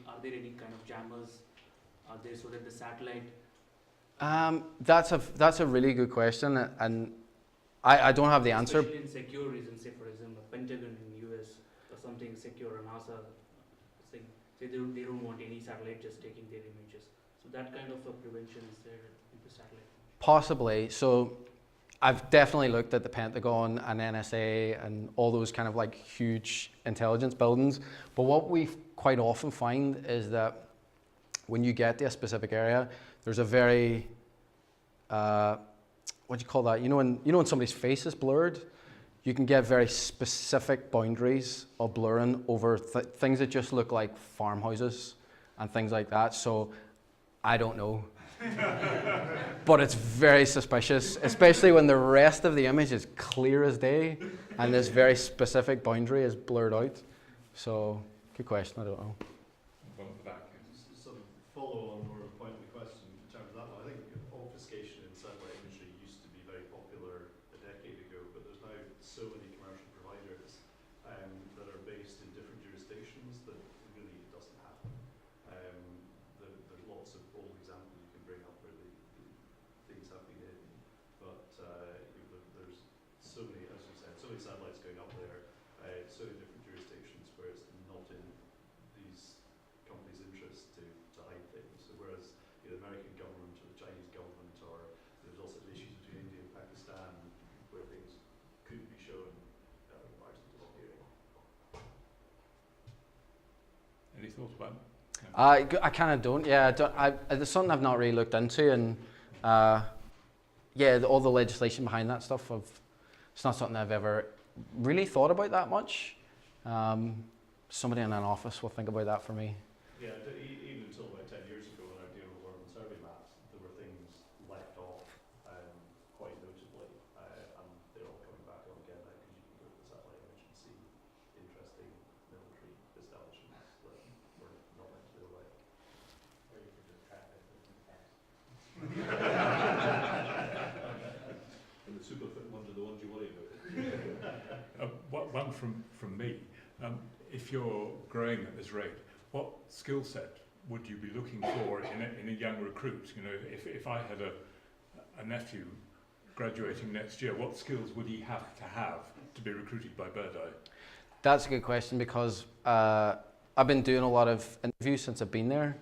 are there any kind of jammers? Are there so that the satellite? That's a really good question, and I don't have the answer. Especially in secure reasons, say for example, Pentagon in US or something secure, or NASA saying they don't want any satellite just taking their images. So that kind of a prevention is there in the satellite. Possibly. So I've definitely looked at the Pentagon and NSA and all those kind of like huge intelligence buildings. But what we quite often find is that when you get to a specific area, there's a very, what do you call that? You know when somebody's face is blurred, you can get very specific boundaries of blurring over things that just look like farmhouses and things like that. So I don't know. But it's very suspicious, especially when the rest of the image is clear as day and this very specific boundary is blurred out. So, good question, I don't know. One at the back. Sort of follow on or a point of the question in terms of that one. I think obfuscation in satellite imagery used to be very popular a decade ago, but there's now so many commercial providers that are based in different jurisdictions that really it doesn't happen. There's lots of old examples you can bring up where things have been hidden, but there's so many, as you said, so many satellites going up there, so many different jurisdictions where it's not in these companies' interest to hide things. So whereas the American government or the Chinese government, or there's also issues between India and Pakistan where things could be shown, largely disappearing. Any thoughts about that? I kind of don't. Yeah, there's something I've not really looked into, and yeah, all the legislation behind that stuff. It's not something I've ever really thought about that much. Somebody in an office will think about that for me. Yeah, even until about 10 years ago when I was dealing with urban survey maps, there were things left off quite notably, and they're all coming back on again now because you can go to the satellite image and see interesting military establishments that were not meant to be away. Or you could just track it with the text. And the superfit ones are the ones you worry about. One from me. If you're growing at this rate, what skill set would you be looking for in a young recruit? You know, if I had a nephew graduating next year, what skills would he have to be recruited by Bird.i? That's a good question because I've been doing a lot of interviews since I've been there.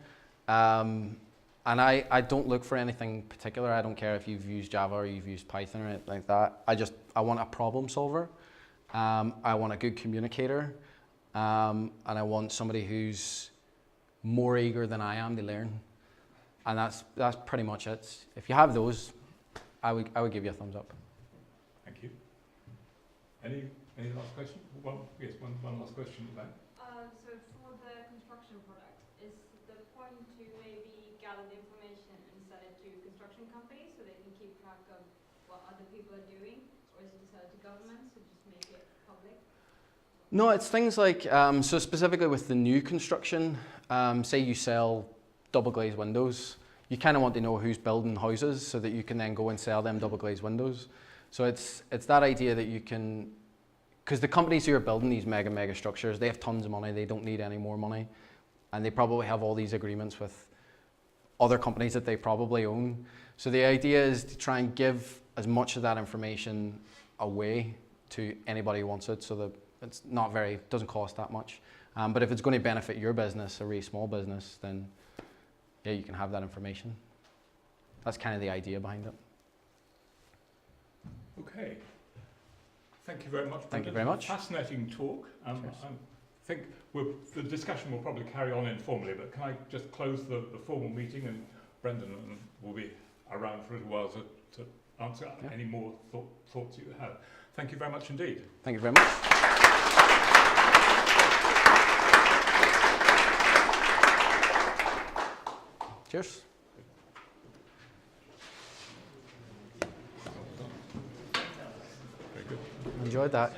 And I don't look for anything particular. I don't care if you've used Java or you've used Python or anything like that. I want a problem solver. I want a good communicator. And I want somebody who's more eager than I am to learn. And that's pretty much it. If you have those, I would give you a thumbs up. Thank you. Any last question? One last question, Len. So for the construction product, is the point to maybe gather the information and sell it to construction companies so they can keep track of what other people are doing, or is it to sell it to governments, so just make it public? No, it's things like, so specifically with the new construction, say you sell double glazed windows, you kind of want to know who's building houses so that you can then go and sell them double glazed windows. So it's that idea that you can, because the companies who are building these mega structures, they have tons of money, they don't need any more money. And they probably have all these agreements with other companies that they probably own. So the idea is to try and give as much of that information away to anybody who wants it so that it's doesn't cost that much. But if it's going to benefit your business, a really small business, then yeah, you can have that information. That's kind of the idea behind it. Okay. Thank you very much. Thank you very much. Fascinating talk. I think the discussion will probably carry on informally, but can I just close the formal meeting, and Brendan will be around for a little while to answer any more thoughts you have. Thank you very much indeed. Thank you very much. Cheers. Very good. Enjoyed that.